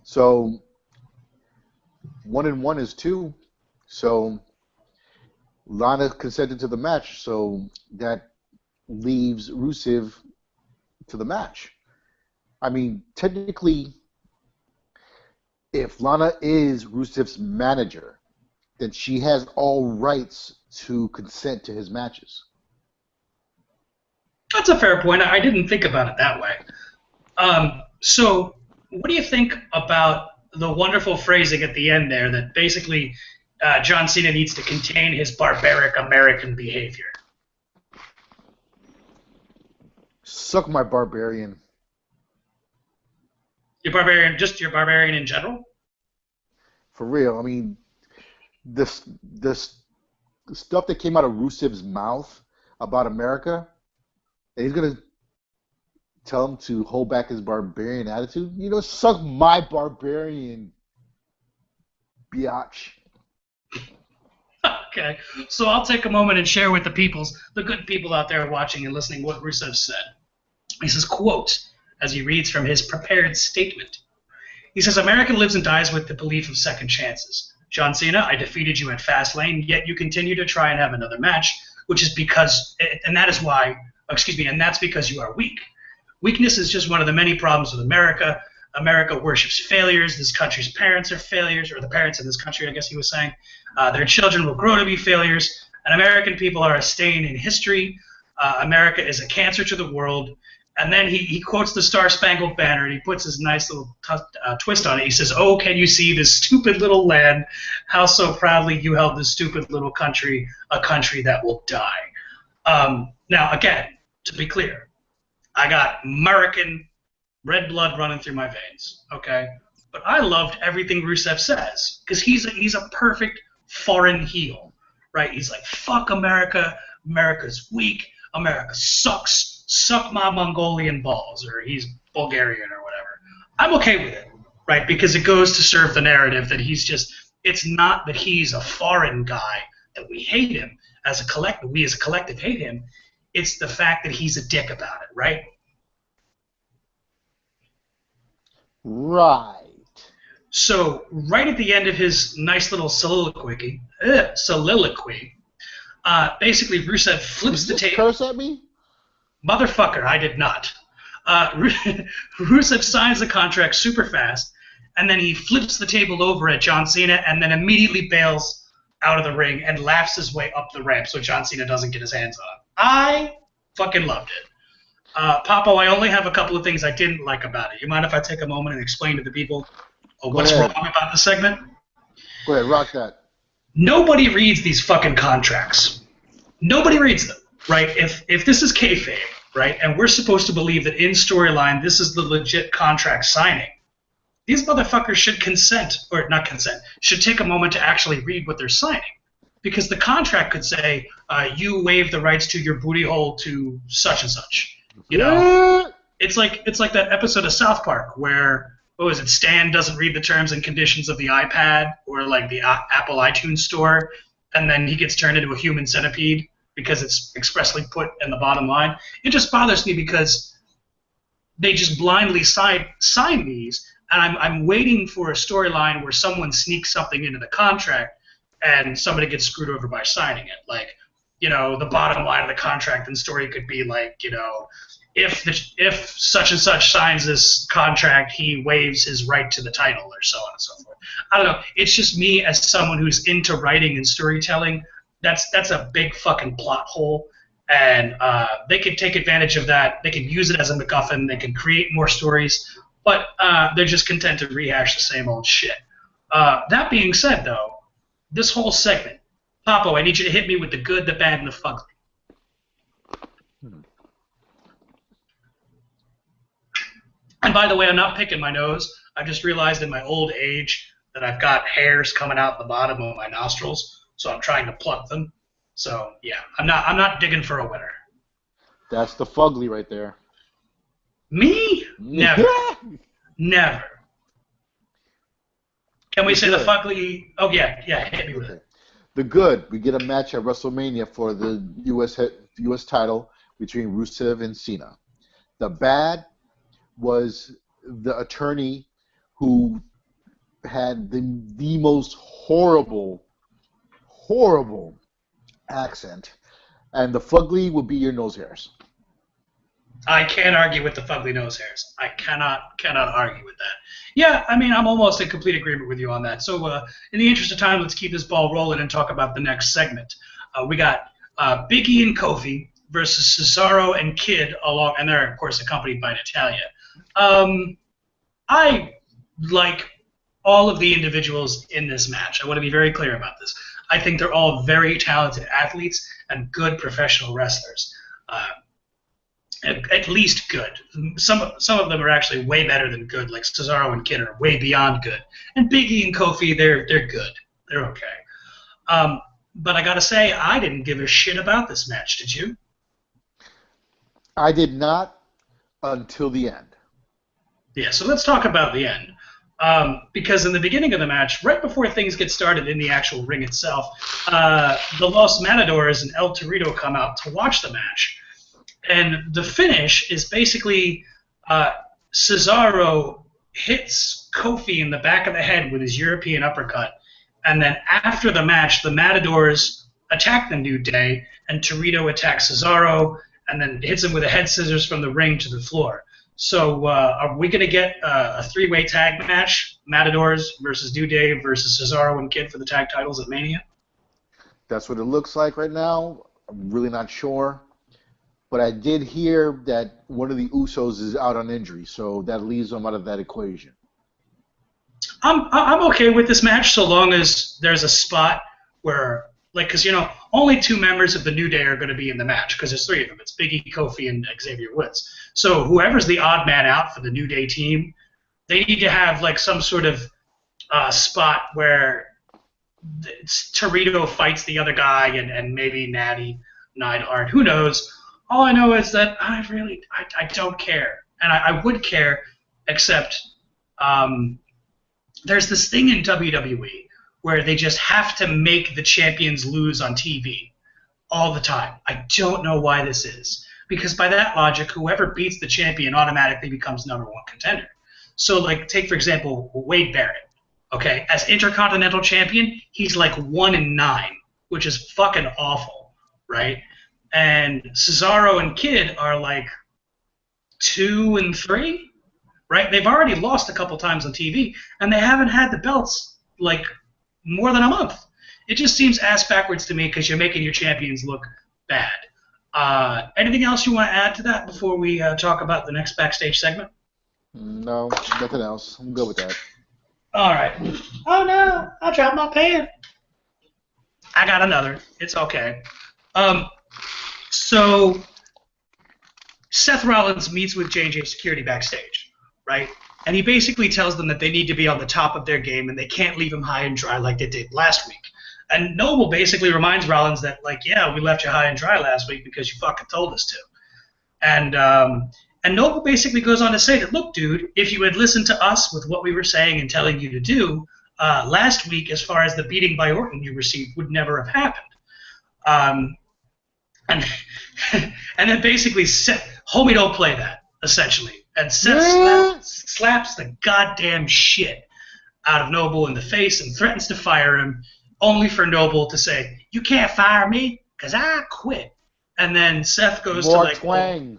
So 1 and 1 is 2. So Lana consented to the match, so that leaves Rusev to the match. I mean, technically, if Lana is Rusev's manager, then she has all rights to consent to his matches. That's a fair point. I didn't think about it that way. So what do you think about the wonderful phrasing at the end there that basically John Cena needs to contain his barbaric American behavior? Suck my barbarian. Your barbarian, just your barbarian in general? For real. I mean, the stuff that came out of Rusev's mouth about America, and he's going to tell him to hold back his barbarian attitude? Suck my barbarian, biatch. Okay, so I'll take a moment and share with the good people out there watching and listening, what Rusev said. He says, quote, as he reads from his prepared statement. He says, America lives and dies with the belief of second chances. John Cena, I defeated you at Fastlane, yet you continue to try and have another match, which is because, and that is why, and that's because you are weak. Weakness is just one of the many problems with America. America worships failures. This country's parents are failures, or the parents in this country, I guess he was saying. Their children will grow to be failures, and American people are a stain in history. America is a cancer to the world. And then he quotes the Star-Spangled Banner, and he puts his nice little twist on it. He says, oh, can you see this stupid little land? How so proudly you held this stupid little country, a country that will die. Now, again, to be clear, I got American red blood running through my veins, okay? But I loved everything Rusev says, because he's a perfect foreign heel, right? He's like, fuck America, America's weak, America sucks, suck my Mongolian balls, or he's Bulgarian or whatever. I'm okay with it, right? Because it goes to serve the narrative that it's not that he's a foreign guy, that we hate him as a collective, we as a collective hate him. It's the fact that he's a dick about it, right? Right. So right at the end of his nice little soliloquy, basically Rusev flips Did the you just table. curse at me? Motherfucker, I did not. Rusev signs the contract super fast, and then he flips the table over at John Cena and then immediately bails out of the ring and laughs his way up the ramp so John Cena doesn't get his hands on him. I fucking loved it. Papo, I only have a couple of things I didn't like about it. You mind if I take a moment and explain to the people what's wrong about the segment? Go ahead, rock that. Nobody reads these fucking contracts. Nobody reads them, right? If this is kayfabe, right, and we're supposed to believe that in storyline this is the legit contract signing, these motherfuckers should consent, or not consent, should take a moment to actually read what they're signing. Because the contract could say, you waive the rights to your booty hole to such and such. You know, it's like that episode of South Park where, what was it, Stan doesn't read the terms and conditions of the iPad or like the Apple iTunes store, and then he gets turned into a human centipede because it's expressly put in the bottom line. It just bothers me because they just blindly sign these, and I'm waiting for a storyline where someone sneaks something into the contract and somebody gets screwed over by signing it. Like, you know, the bottom line of the contract and story could be like, you know, if such and such signs this contract, he waives his right to the title, or so on and so forth. I don't know. It's just me as someone who's into writing and storytelling. That's a big fucking plot hole, and they could take advantage of that. They can use it as a MacGuffin. They can create more stories, but they're just content to rehash the same old shit. That being said, though, this whole segment, Papo, I need you to hit me with the good, the bad, and the fugly. And by the way, I'm not picking my nose. I've just realized in my old age that I've got hairs coming out the bottom of my nostrils, so I'm trying to pluck them. So yeah, I'm not digging for a winner. That's the fugly right there. Me? Never. Never. Can we say the fugly? Oh yeah, hit me with it. The good, we get a match at WrestleMania for the U.S. title between Rusev and Cena. The bad was the attorney who had the most horrible accent, and the fugly would be your nose hairs. I can't argue with the fugly nose hairs. I cannot argue with that. Yeah, I mean, I'm almost in complete agreement with you on that. So in the interest of time, let's keep this ball rolling and talk about the next segment. We got Big E and Kofi versus Cesaro and Kid, and they're, of course, accompanied by Natalya. I like all of the individuals in this match. I want to be very clear about this. I think they're all very talented athletes and good professional wrestlers. At least good. Some of them are actually way better than good, like Cesaro and Kid are way beyond good. And Big E and Kofi, they're good. They're okay. But I gotta say, I didn't give a shit about this match. Did you? I did not until the end. Yeah, so let's talk about the end. Because in the beginning of the match, right before things get started in the actual ring itself, the Los Matadors and El Torito come out to watch the match. And the finish is basically Cesaro hits Kofi in the back of the head with his European uppercut. And then after the match, the Matadors attack the New Day, and Torito attacks Cesaro and then hits him with a head scissors from the ring to the floor. So are we going to get a three-way tag match, Matadors versus New Day versus Cesaro and Kid for the tag titles at Mania? That's what it looks like right now. I'm really not sure. But I did hear that one of the Usos is out on injury, so that leaves them out of that equation. I'm okay with this match so long as there's a spot where, like, because, you know, only two members of the New Day are going to be in the match because there's three of them. It's Big E, Kofi, and Xavier Woods. So whoever's the odd man out for the New Day team, they need to have, like, some sort of spot where Torito fights the other guy and maybe Natty, Neidhart, who knows. All I know is that I don't care. And I would care, except there's this thing in WWE where they just have to make the champions lose on TV all the time. I don't know why this is. Because by that logic, whoever beats the champion automatically becomes #1 contender. So, like, take, for example, Wade Barrett. Okay, as Intercontinental Champion, he's like 1-9, which is fucking awful, right? And Cesaro and Kidd are like 2-3, right? They've already lost a couple times on TV, and they haven't had the belts like more than a month. It just seems ass backwards to me because you're making your champions look bad. Anything else you want to add to that before we talk about the next backstage segment? No, nothing else. I'm good with that. All right. Oh no, I dropped my pen. I got another. It's okay. So Seth Rollins meets with J&J Security backstage, right? And he basically tells them that they need to be on the top of their game and they can't leave him high and dry like they did last week. And Noble basically reminds Rollins that, like, yeah, we left you high and dry last week because you fucking told us to. And Noble basically goes on to say that, look, dude, if you had listened to us with what we were saying and telling you to do, last week, as far as the beating by Orton you received, would never have happened. And and then basically, homie, don't play that, essentially. And Seth slaps the goddamn shit out of Noble in the face and threatens to fire him, only for Noble to say, you can't fire me, because I quit. And then Seth goes more to like... twang.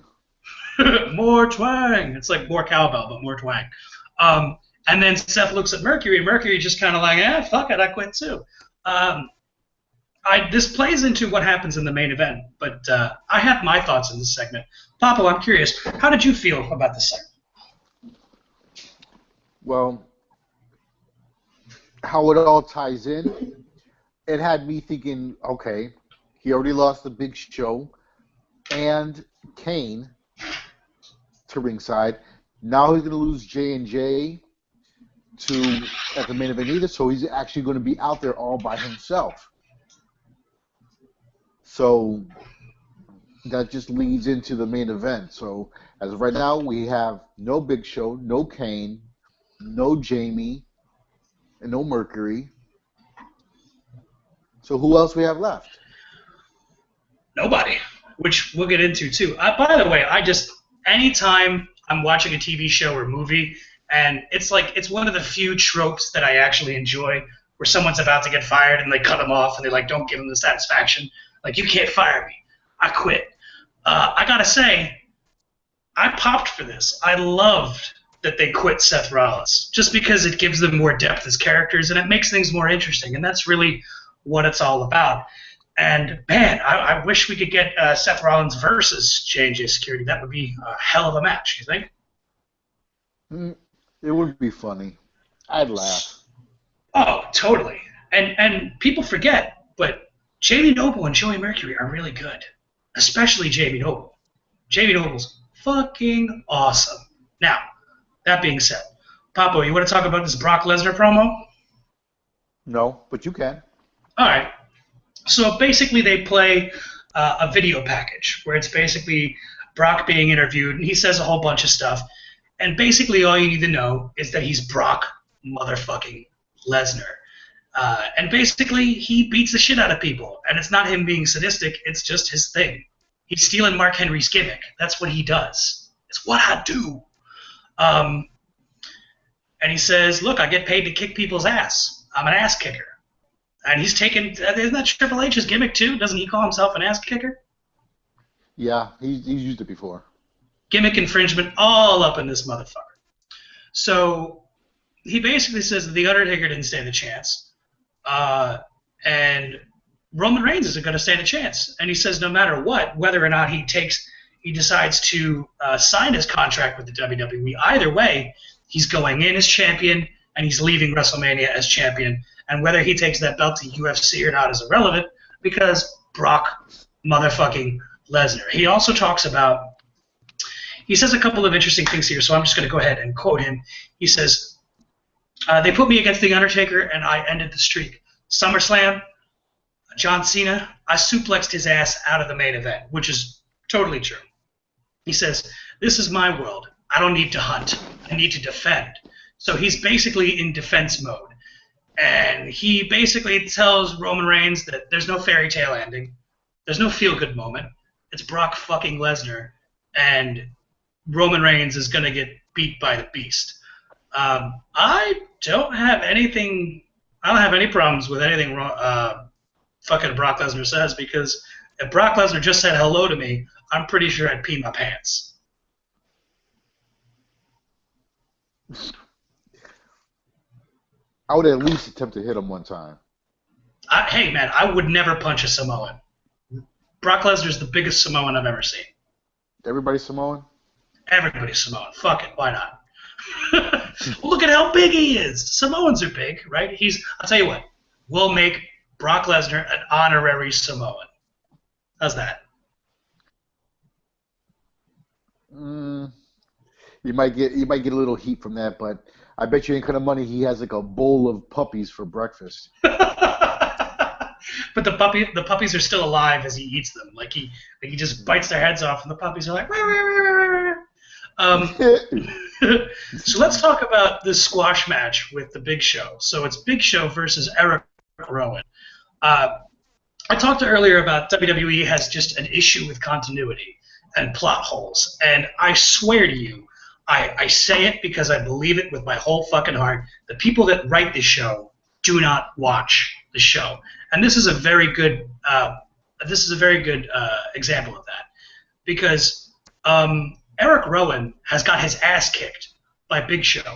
More twang. It's like more cowbell, but more twang. And then Seth looks at Mercury, and Mercury just kind of like, fuck it, I quit too. This plays into what happens in the main event, but I have my thoughts in this segment. Papo, I'm curious, how did you feel about this segment? Well, how it all ties in, it had me thinking, okay, he already lost the Big Show and Kane to ringside. Now he's going to lose J&J at the main event either, so he's actually going to be out there all by himself. So that just leads into the main event. So as of right now, we have no Big Show, no Kane, no Jamie, and no Mercury. So who else we have left? Nobody, which we'll get into too. By the way, anytime I'm watching a TV show or movie, and it's one of the few tropes that I actually enjoy, where someone's about to get fired and they cut them off and they like don't give them the satisfaction. Like, you can't fire me. I quit. I gotta say, I popped for this. I loved that they quit Seth Rollins, just because it gives them more depth as characters and it makes things more interesting, and that's really what it's all about. And man, I wish we could get Seth Rollins versus J&J Security. That would be a hell of a match, you think? It would be funny. I'd laugh. Oh, totally. And people forget, but Jamie Noble and Joey Mercury are really good, especially Jamie Noble. Jamie Noble's fucking awesome. Now, that being said, Papo, you want to talk about this Brock Lesnar promo? No, but you can. All right. So basically they play a video package where it's basically Brock being interviewed, and he says a whole bunch of stuff. And basically all you need to know is that he's Brock motherfucking Lesnar. And basically he beats the shit out of people. And it's not him being sadistic, it's just his thing. He's stealing Mark Henry's gimmick. That's what he does. It's what I do. And he says, look, I get paid to kick people's ass. I'm an ass kicker. And he's taken, isn't that Triple H's gimmick too? Doesn't he call himself an ass kicker? Yeah, he's used it before. Gimmick infringement all up in this motherfucker. So he basically says that The Undertaker didn't stand a chance. And Roman Reigns isn't going to stand a chance. And he says no matter what, whether or not he decides to sign his contract with the WWE, either way, he's going in as champion and he's leaving WrestleMania as champion. And whether he takes that belt to UFC or not is irrelevant, because Brock motherfucking Lesnar. He also talks about, he says a couple of interesting things here, so I'm just going to go ahead and quote him. He says, they put me against The Undertaker and I ended the streak. SummerSlam, John Cena, I suplexed his ass out of the main event, which is totally true. He says, this is my world. I don't need to hunt. I need to defend. So he's basically in defense mode. And he basically tells Roman Reigns that there's no fairy tale ending. There's no feel-good moment. It's Brock fucking Lesnar. And Roman Reigns is going to get beat by the beast. I don't have anything. I don't have any problems with anything fucking Brock Lesnar says, because if Brock Lesnar just said hello to me, I'm pretty sure I'd pee my pants. I would at least attempt to hit him one time. Hey, man, I would never punch a Samoan. Brock Lesnar's the biggest Samoan I've ever seen. Everybody's Samoan? Everybody's Samoan. Fuck it, why not? Look at how big he is. Samoans are big, right? I'll tell you what, we'll make Brock Lesnar an honorary Samoan. How's that? You might get a little heat from that, but I bet you ain't kind of money he has like a bowl of puppies for breakfast. But the puppies are still alive as he eats them. Like he just bites their heads off, and the puppies are like. So let's talk about this squash match with the Big Show. So it's Big Show versus Eric Rowan. I talked earlier about WWE has just an issue with continuity and plot holes, and I swear to you, I say it because I believe it with my whole fucking heart. The people that write the show do not watch the show, and this is a very good example of that, because Eric Rowan has got his ass kicked by Big Show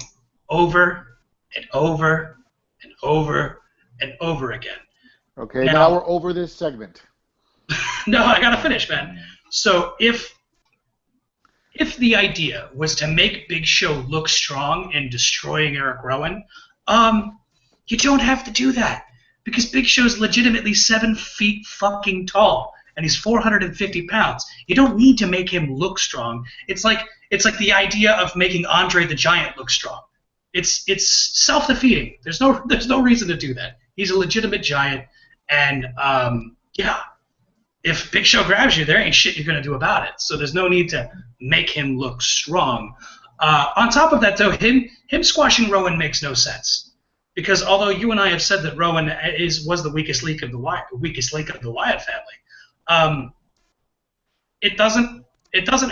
over and over and over and over again. Okay, now we're over this segment. No, I gotta finish, man. So if the idea was to make Big Show look strong in destroying Eric Rowan, you don't have to do that, because Big Show's legitimately 7 feet fucking tall, and he's 450 pounds. You don't need to make him look strong. It's like the idea of making Andre the Giant look strong. It's self-defeating. There's no reason to do that. He's a legitimate giant, and yeah, if Big Show grabs you, there ain't shit you're gonna do about it. So there's no need to make him look strong. On top of that, though, him squashing Rowan makes no sense, because although you and I have said that Rowan was the weakest link of the Wyatt family, it doesn't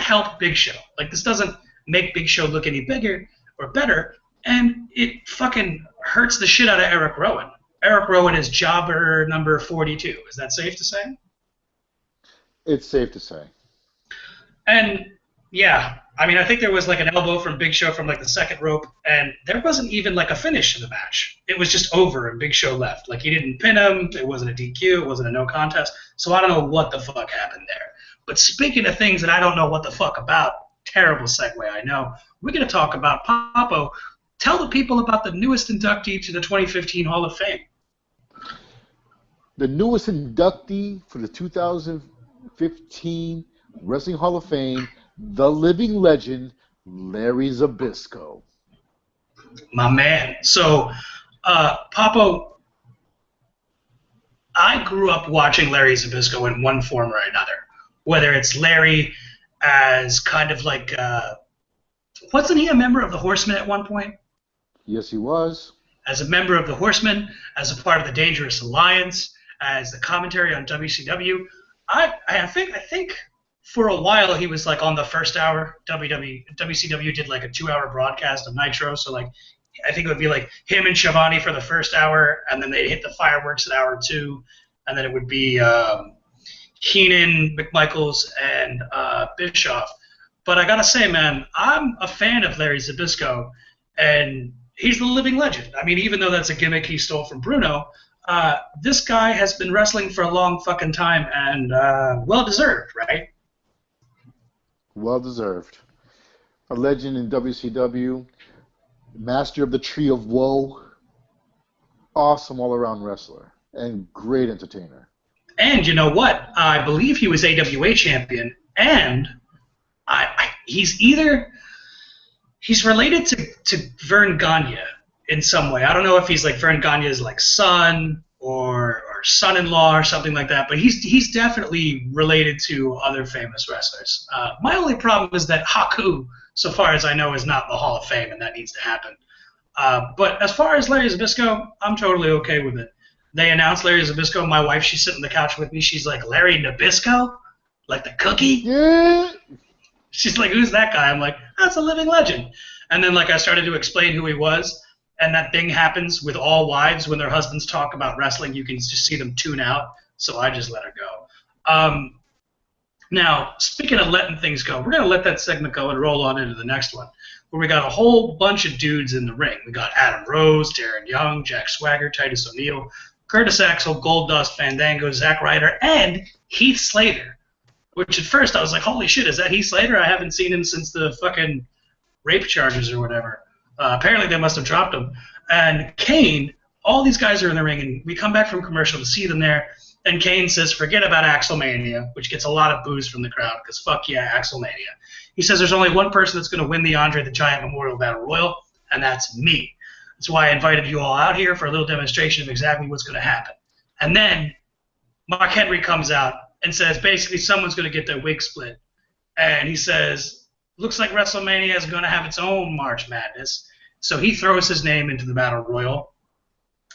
help Big Show. Like, this doesn't make Big Show look any bigger or better, and it fucking hurts the shit out of Eric Rowan. Eric Rowan is jobber number 42. Is that safe to say? It's safe to say. And yeah, I mean, I think there was like an elbow from Big Show from like the second rope, and there wasn't even like a finish to the match. It was just over, and Big Show left. Like, he didn't pin him. It wasn't a DQ. It wasn't a no contest. So I don't know what the fuck happened there. But speaking of things that I don't know what the fuck about, terrible segue, I know, we're going to talk about Papo. Tell the people about the newest inductee to the 2015 Hall of Fame. The newest inductee for the 2015 Wrestling Hall of Fame, the living legend, Larry Zbyszko. My man. So, Papo, I grew up watching Larry Zbyszko in one form or another. Whether it's Larry as kind of like, wasn't he a member of the Horsemen at one point? Yes, he was. As a member of the Horsemen, as a part of the Dangerous Alliance, as the commentary on WCW. I think for a while he was like on the first hour. WCW did like a 2-hour broadcast of Nitro, so like I think it would be like him and Schiavone for the first hour, and then they'd hit the fireworks at hour 2, and then it would be Heenan, McMichaels, and Bischoff. But I gotta say, man, I'm a fan of Larry Zbyszko, and he's the living legend. I mean, even though that's a gimmick he stole from Bruno, this guy has been wrestling for a long fucking time, and well-deserved, right? Well-deserved. A legend in WCW, master of the Tree of Woe, awesome all-around wrestler, and great entertainer. And you know what? I believe he was AWA champion, and he's related to Vern Gagne in some way. I don't know if he's like Vern Gagne's like son or son-in-law or something like that, but he's definitely related to other famous wrestlers. My only problem is that Haku, so far as I know, is not in the Hall of Fame, and that needs to happen. But as far as Larry Zbyszko, I'm totally okay with it. They announced Larry Zbyszko. My wife, she's sitting on the couch with me. She's like, Larry Nabisco? Like the cookie? Yeah. She's like, who's that guy? I'm like, that's a living legend. And then like I started to explain who he was, and that thing happens with all wives when their husbands talk about wrestling. You can just see them tune out. So I just let her go. Now, speaking of letting things go, we're going to let that segment go and roll on into the next one, where we got a whole bunch of dudes in the ring. We got Adam Rose, Darren Young, Jack Swagger, Titus O'Neil, Curtis Axel, Goldust, Fandango, Zack Ryder, and Heath Slater. Which at first I was like, holy shit, is that Heath Slater? I haven't seen him since the fucking rape charges or whatever. Apparently they must have dropped him. And Kane, all these guys are in the ring, and we come back from commercial to see them there. And Kane says, forget about Axelmania, which gets a lot of boos from the crowd, because fuck yeah, Axelmania. He says there's only one person that's going to win the Andre the Giant Memorial Battle Royal, and that's me. That's why I invited you all out here for a little demonstration of exactly what's going to happen. And then Mark Henry comes out and says basically someone's going to get their wig split. And he says, looks like WrestleMania is going to have its own March Madness. So he throws his name into the Battle Royal.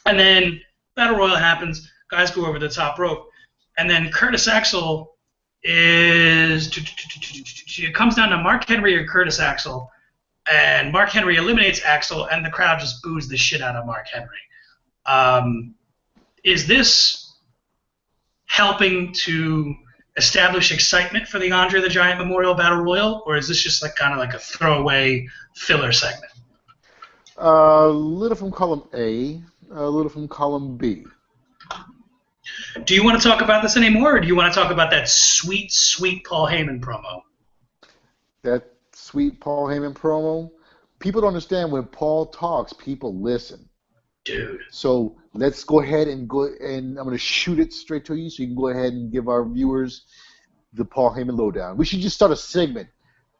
And then Battle Royal happens. Guys go over the top rope. And then Curtis Axel it comes down to Mark Henry or Curtis Axel. And Mark Henry eliminates Axel, and the crowd just boos the shit out of Mark Henry. Is this helping to establish excitement for the Andre the Giant Memorial Battle Royal, or is this just like kind of like a throwaway filler segment? A little from column A, a little from column B. Do you want to talk about this anymore, or do you want to talk about that sweet, sweet Paul Heyman promo? That sweet Paul Heyman promo? People don't understand when Paul talks, people listen. Dude. So let's go ahead and I'm going to shoot it straight to you so you can go ahead and give our viewers the Paul Heyman lowdown. We should just start a segment,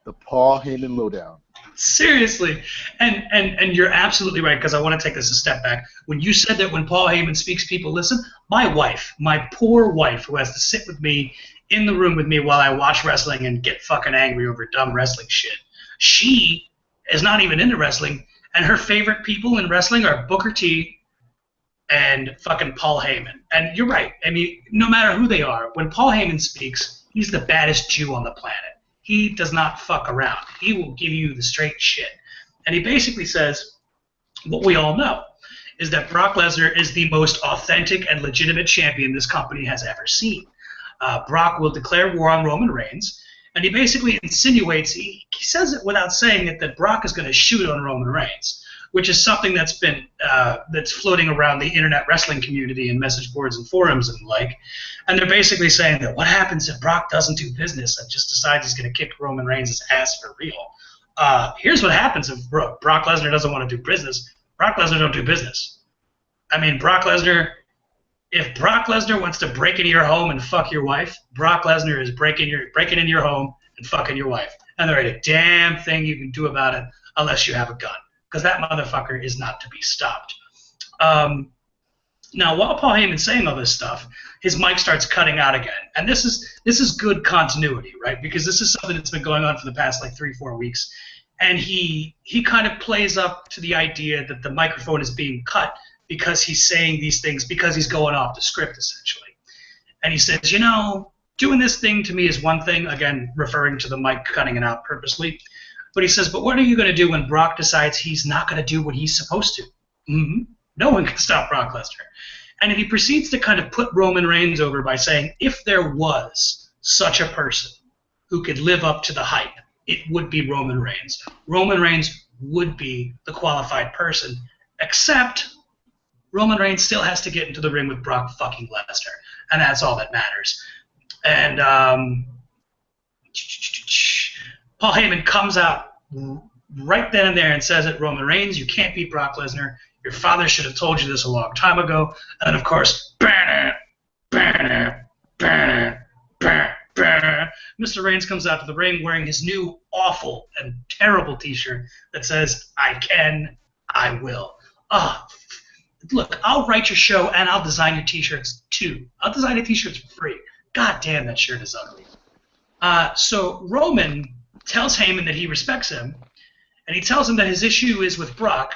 the Paul Heyman lowdown. Seriously. And you're absolutely right, because I want to take this a step back. When you said that when Paul Heyman speaks, people listen, my wife, my poor wife, who has to sit with me in the room with me while I watch wrestling and get fucking angry over dumb wrestling shit, she is not even into wrestling, and her favorite people in wrestling are Booker T and fucking Paul Heyman. And you're right. I mean, no matter who they are, when Paul Heyman speaks, he's the baddest Jew on the planet. He does not fuck around. He will give you the straight shit. And he basically says what we all know, is that Brock Lesnar is the most authentic and legitimate champion this company has ever seen. Brock will declare war on Roman Reigns, and he basically insinuates, he says it without saying it, that Brock is going to shoot on Roman Reigns, which is something that's been that's floating around the internet wrestling community and message boards and forums and the like. And they're basically saying that what happens if Brock doesn't do business and just decides he's going to kick Roman Reigns' ass for real? Here's what happens if Brock Lesnar doesn't want to do business. Brock Lesnar don't do business. I mean, if Brock Lesnar wants to break into your home and fuck your wife, Brock Lesnar is breaking into your home and fucking your wife. And there ain't a damn thing you can do about it unless you have a gun, because that motherfucker is not to be stopped. Now, while Paul Heyman's saying all this stuff, his mic starts cutting out again. And this is good continuity, right? Because this is something that's been going on for the past, 3-4 weeks. And he kind of plays up to the idea that the microphone is being cut because he's saying these things, because he's going off the script, essentially. And he says, doing this thing to me is one thing, again, referring to the mic cutting it out purposely. But he says, but what are you going to do when Brock decides he's not going to do what he's supposed to? No one can stop Brock Lesnar. And he proceeds to kind of put Roman Reigns over by saying, if there was such a person who could live up to the hype, it would be Roman Reigns. Roman Reigns would be the qualified person, except Roman Reigns still has to get into the ring with Brock fucking Lesnar, and that's all that matters. And Paul Heyman comes out right then and there and says it, Roman Reigns, you can't beat Brock Lesnar. Your father should have told you this a long time ago. And, of course, Mr. Reigns comes out to the ring wearing his new awful and terrible T-shirt that says, I can, I will. Look, I'll write your show and I'll design your T-shirts too. I'll design the T-shirts for free. God damn, that shirt is ugly. So Roman tells Heyman that he respects him, and he tells him that his issue is with Brock,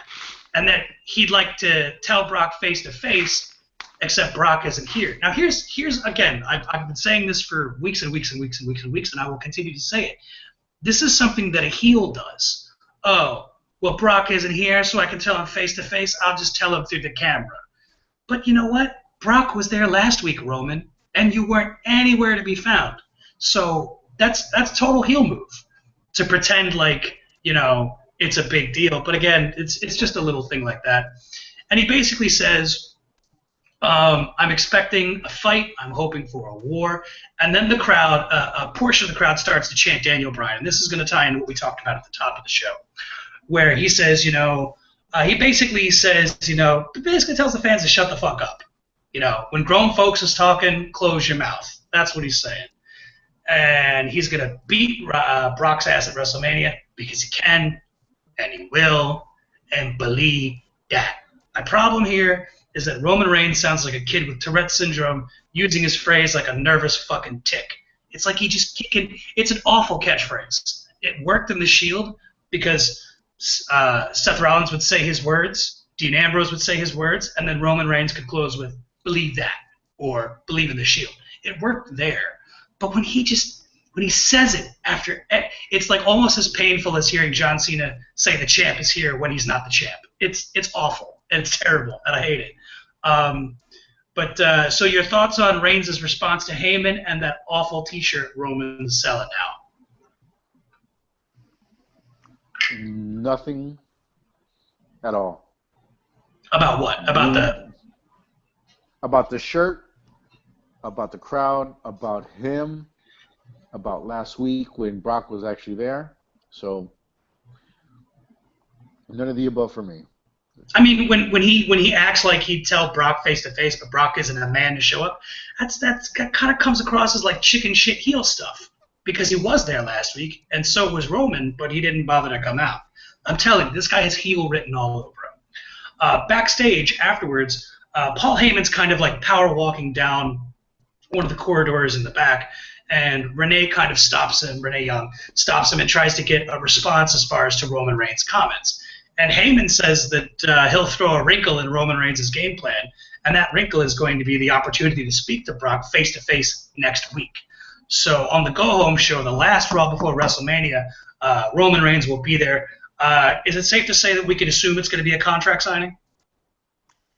and that he'd like to tell Brock face to face, except Brock isn't here. Now here's again, I've been saying this for weeks and weeks and weeks and weeks and weeks, and I will continue to say it. This is something that a heel does. Oh, well, Brock isn't here, so I can tell him face to face. I'll just tell him through the camera. But you know what? Brock was there last week, Roman, and you weren't anywhere to be found. So that's total heel move to pretend like, it's a big deal. But again, it's just a little thing like that. And he basically says, I'm expecting a fight. I'm hoping for a war. And then the crowd, a portion of the crowd starts to chant Daniel Bryan. And this is going to tie into what we talked about at the top of the show, where he says, he basically says, basically tells the fans to shut the fuck up. When grown folks is talking, close your mouth. That's what he's saying. And he's going to beat Brock's ass at WrestleMania because he can, and he will, and believe that. My problem here is that Roman Reigns sounds like a kid with Tourette's syndrome using his phrase like a nervous fucking tick. It's like he just kicking. It's an awful catchphrase. It worked in the Shield because Seth Rollins would say his words, Dean Ambrose would say his words, and then Roman Reigns could close with believe that or believe in the Shield. It worked there. But when he says it after, it's like almost as painful as hearing John Cena say the champ is here when he's not the champ. It's awful and it's terrible and I hate it. So your thoughts on Reigns' response to Heyman and that awful T-shirt Roman's selling now? Nothing at all. About what? About the shirt, about the crowd, about him, about last week when Brock was actually there. So none of the above for me. I mean, when he acts like he'd tell Brock face to face, but Brock isn't a man to show up, that kind of comes across as like chicken shit heel stuff. Because he was there last week, and so was Roman, but he didn't bother to come out. I'm telling you, this guy has heel written all over him. Backstage afterwards, Paul Heyman's kind of like power walking down one of the corridors in the back, and Renee kind of stops him. Renee Young stops him and tries to get a response as far as to Roman Reigns' comments. And Heyman says that he'll throw a wrinkle in Roman Reigns' game plan, and that wrinkle is going to be the opportunity to speak to Brock face-to-face next week. So on the go-home show, the last Raw before WrestleMania, Roman Reigns will be there. Is it safe to say that we can assume it's going to be a contract signing?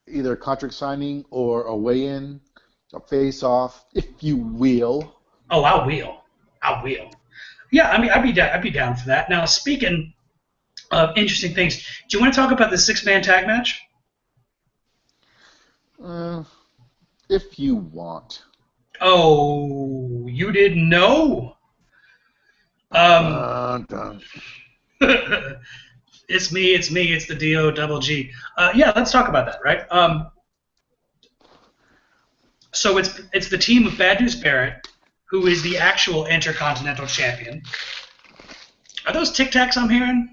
Either a contract signing or a weigh-in, a face-off, if you will. Oh, I'll wheel. Yeah, I mean, I'd be down for that. Now, speaking of interesting things, do you want to talk about the six-man tag match? If you want. Oh, you didn't know? It's me, it's the D-O-double-G. Yeah, let's talk about that, right? So it's the team of Bad News Barrett, who is the actual Intercontinental Champion. Are those Tic Tacs I'm hearing?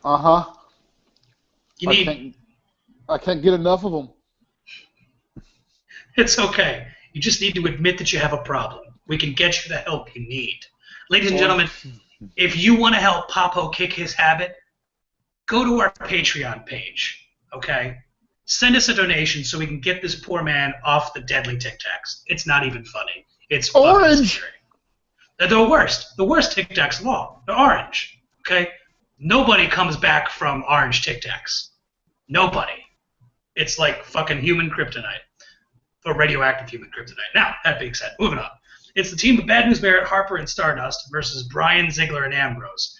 Uh-huh. I can't get enough of them. It's okay. You just need to admit that you have a problem. We can get you the help you need. Ladies and gentlemen, if you want to help Popo kick his habit, go to our Patreon page, okay? Send us a donation so we can get this poor man off the deadly Tic Tacs. It's not even funny. It's orange. They're the worst. The worst Tic Tacs of all. They're orange, okay? Nobody comes back from orange Tic Tacs. Nobody. It's like fucking human kryptonite. Or radioactive human kryptonite. Now, that being said, moving on. It's the team of Bad News Barrett, Harper, and Stardust versus Bryan, Ziggler, and Ambrose.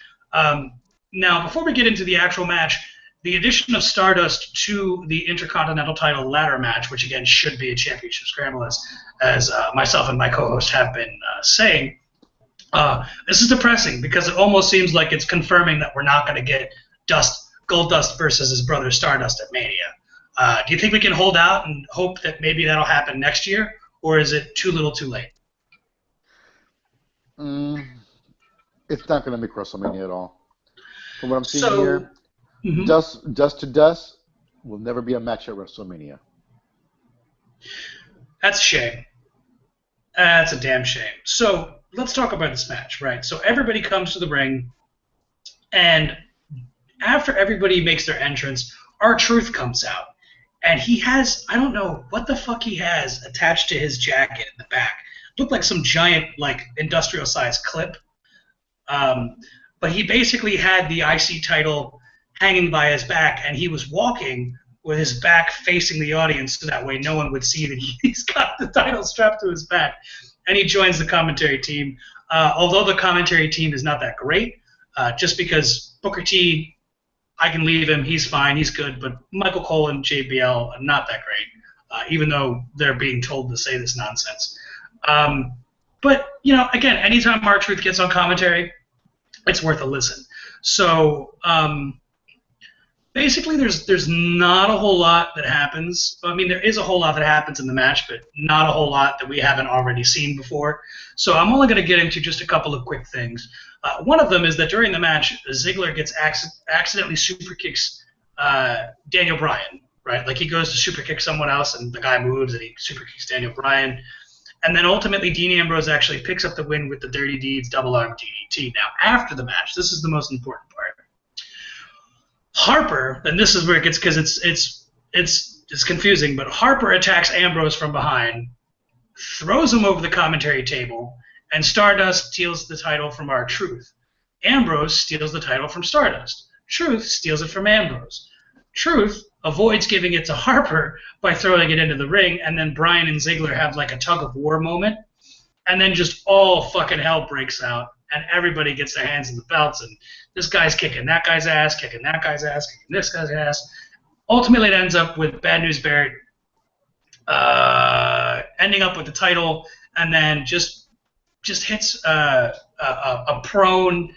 Now, before we get into the actual match, the addition of Stardust to the Intercontinental title ladder match, which again should be a championship scramble, as myself and my co-host have been saying, this is depressing because it almost seems like it's confirming that we're not going to get Goldust versus his brother Stardust at Mania. Do you think we can hold out and hope that maybe that'll happen next year, or is it too little too late? It's not going to make WrestleMania at all. From what I'm seeing here, dust to dust will never be a match at WrestleMania. That's a shame. That's a damn shame. So let's talk about this match, right? So everybody comes to the ring, and after everybody makes their entrance, R-Truth comes out. And he has, I don't know what the fuck he has attached to his jacket in the back. Looked like some giant, like, industrial-sized clip. But he basically had the IC title hanging by his back, and he was walking with his back facing the audience so that way no one would see that he's got the title strapped to his back. And he joins the commentary team. Although the commentary team is not that great, just because Booker T, I can leave him, he's fine, he's good, but Michael Cole and JBL are not that great, even though they're being told to say this nonsense. But, you know, again, anytime R-Truth gets on commentary, it's worth a listen. So, basically, there's not a whole lot that happens. I mean, there is a whole lot that happens in the match, but not a whole lot that we haven't already seen before. So I'm only going to get into just a couple of quick things. One of them is that during the match, Ziggler gets accidentally super kicks Daniel Bryan, right? Like he goes to super kick someone else, and the guy moves, and he super kicks Daniel Bryan. And then ultimately, Dean Ambrose actually picks up the win with the Dirty Deeds double arm DDT. Now, after the match, this is the most important part. Harper, and this is where it gets, because it's confusing, but Harper attacks Ambrose from behind, throws him over the commentary table, and Stardust steals the title from R-Truth. Ambrose steals the title from Stardust. Truth steals it from Ambrose. Truth avoids giving it to Harper by throwing it into the ring, and then Bryan and Ziggler have like a tug-of-war moment, and then just all fucking hell breaks out, and everybody gets their hands in the belts, and this guy's kicking that guy's ass, kicking that guy's ass, kicking this guy's ass. Ultimately, it ends up with Bad News Barrett ending up with the title, and then just hits a prone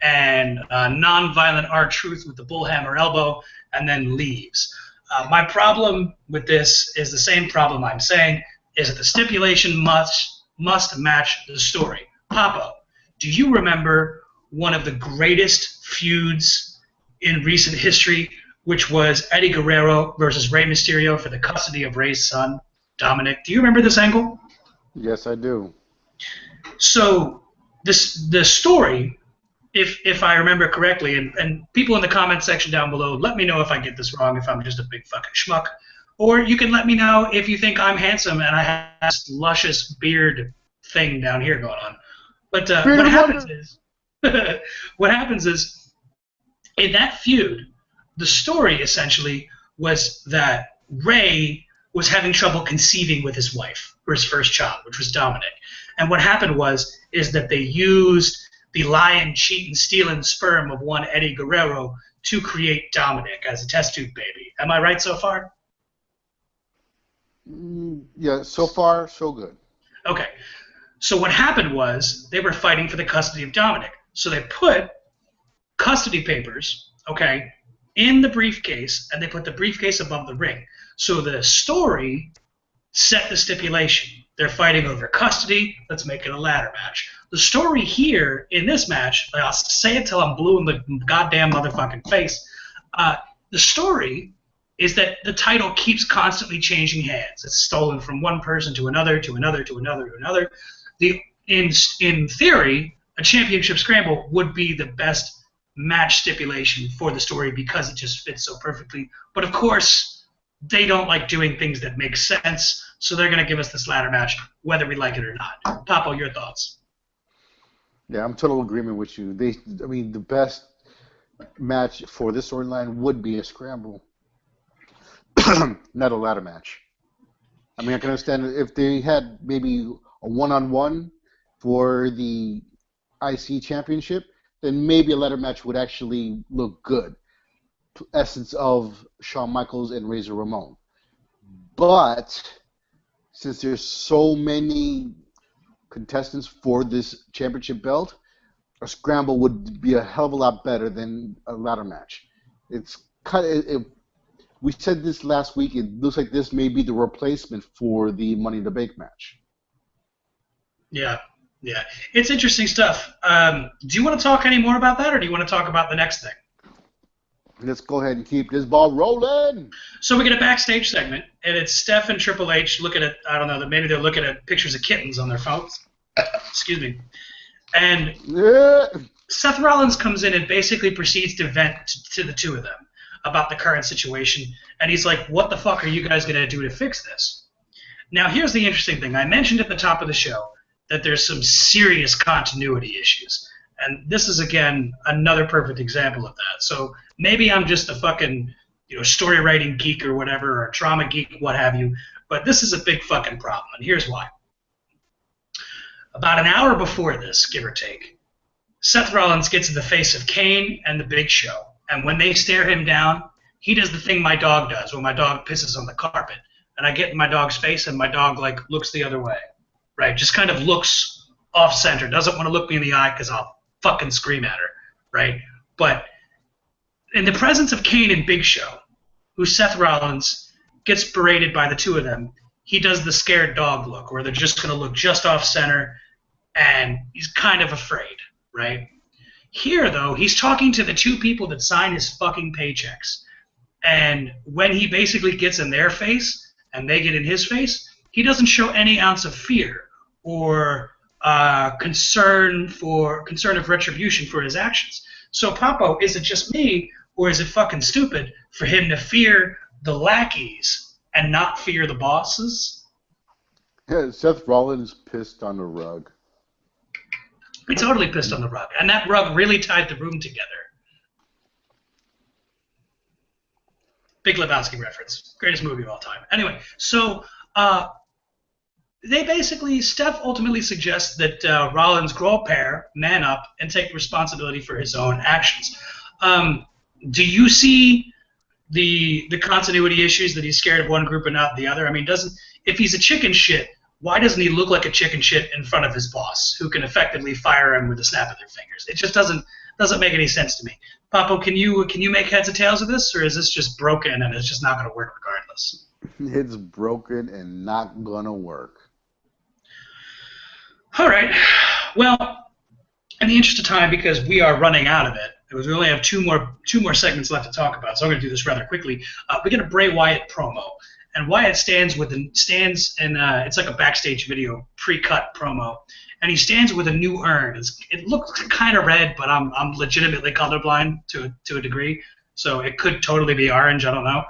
and non-violent R-Truth with the bullhammer elbow, and then leaves. My problem with this is the same problem I'm saying, is that the stipulation must match the story. Papa, do you remember one of the greatest feuds in recent history, which was Eddie Guerrero versus Rey Mysterio for the custody of Rey's son, Dominic? Do you remember this angle? Yes, I do. So the story, if I remember correctly, and people in the comment section down below, let me know if I get this wrong, if I'm just a big fucking schmuck. Or you can let me know if you think I'm handsome and I have this luscious beard thing down here going on. But what happens is, in that feud, the story essentially was that Rey was having trouble conceiving with his wife for his first child, which was Dominic. And what happened is that they used the lying, cheating, stealing sperm of one Eddie Guerrero to create Dominic as a test tube baby. Am I right so far? Yeah, so far, so good. Okay. So what happened was they were fighting for the custody of Dominic. So they put custody papers, okay, in the briefcase, and they put the briefcase above the ring. So the story set the stipulation. They're fighting over custody. Let's make it a ladder match. The story here in this match, I'll say it till I'm blue in the goddamn motherfucking face, the story is that the title keeps constantly changing hands. It's stolen from one person to another, to another, to another, to another. In theory, a championship scramble would be the best match stipulation for the story because it just fits so perfectly. But of course, they don't like doing things that make sense, so they're going to give us this ladder match, whether we like it or not. Papo, your thoughts? Yeah, I'm in total agreement with you. The best match for this storyline would be a scramble, not a ladder match. I mean, I can understand if they had maybe a one-on-one for the IC championship, then maybe a ladder match would actually look good. Essence of Shawn Michaels and Razor Ramon. But since there's so many contestants for this championship belt, a scramble would be a hell of a lot better than a ladder match. We said this last week. It looks like this may be the replacement for the Money in the Bank match. Yeah. It's interesting stuff. Do you want to talk any more about that, or do you want to talk about the next thing? Let's go ahead and keep this ball rolling. So we get a backstage segment, and it's Steph and Triple H looking at, I don't know, maybe they're looking at pictures of kittens on their phones. Excuse me. And Seth Rollins comes in and basically proceeds to vent to the two of them about the current situation. And he's like, what the fuck are you guys going to do to fix this? Now, here's the interesting thing. I mentioned at the top of the show that there's some serious continuity issues. And this is, again, another perfect example of that. So maybe I'm just a fucking, story writing geek or whatever, or a trauma geek, what have you, but this is a big fucking problem, and here's why. About an hour before this, give or take, Seth Rollins gets in the face of Kane and the Big Show, and when they stare him down, he does the thing my dog does when my dog pisses on the carpet, and I get in my dog's face and my dog looks the other way, right? Just kind of looks off center, doesn't want to look me in the eye because I'll fucking scream at her, right? But in the presence of Kane and Big Show, who Seth Rollins gets berated by the two of them, he does the scared dog look, where they're just going to look just off center, and he's kind of afraid, right? Here, though, he's talking to the two people that sign his fucking paychecks. And when he basically gets in their face, and they get in his face, he doesn't show any ounce of fear or concern of retribution for his actions. So, Papo, is it just me, or is it fucking stupid for him to fear the lackeys and not fear the bosses? Yeah, Seth Rollins pissed on the rug. He totally pissed on the rug, and that rug really tied the room together. Big Lebowski reference. Greatest movie of all time. Anyway, so Steph ultimately suggests that Rollins grow a pair, man up, and take responsibility for his own actions. Do you see the continuity issues that he's scared of one group and not the other? I mean, if he's a chicken shit, why doesn't he look like a chicken shit in front of his boss, who can effectively fire him with a snap of their fingers? It just doesn't make any sense to me. Papo, can you make heads or tails of this, or is this just broken and it's just not going to work regardless? It's broken and not going to work. All right. Well, in the interest of time, because we are running out of it, because we only have two more segments left to talk about, so I'm going to do this rather quickly. We get a Bray Wyatt promo, and Wyatt stands in it's like a backstage video, pre-cut promo, and he stands with a new urn. It looks kind of red, but I'm legitimately colorblind to a degree, so it could totally be orange. I don't know.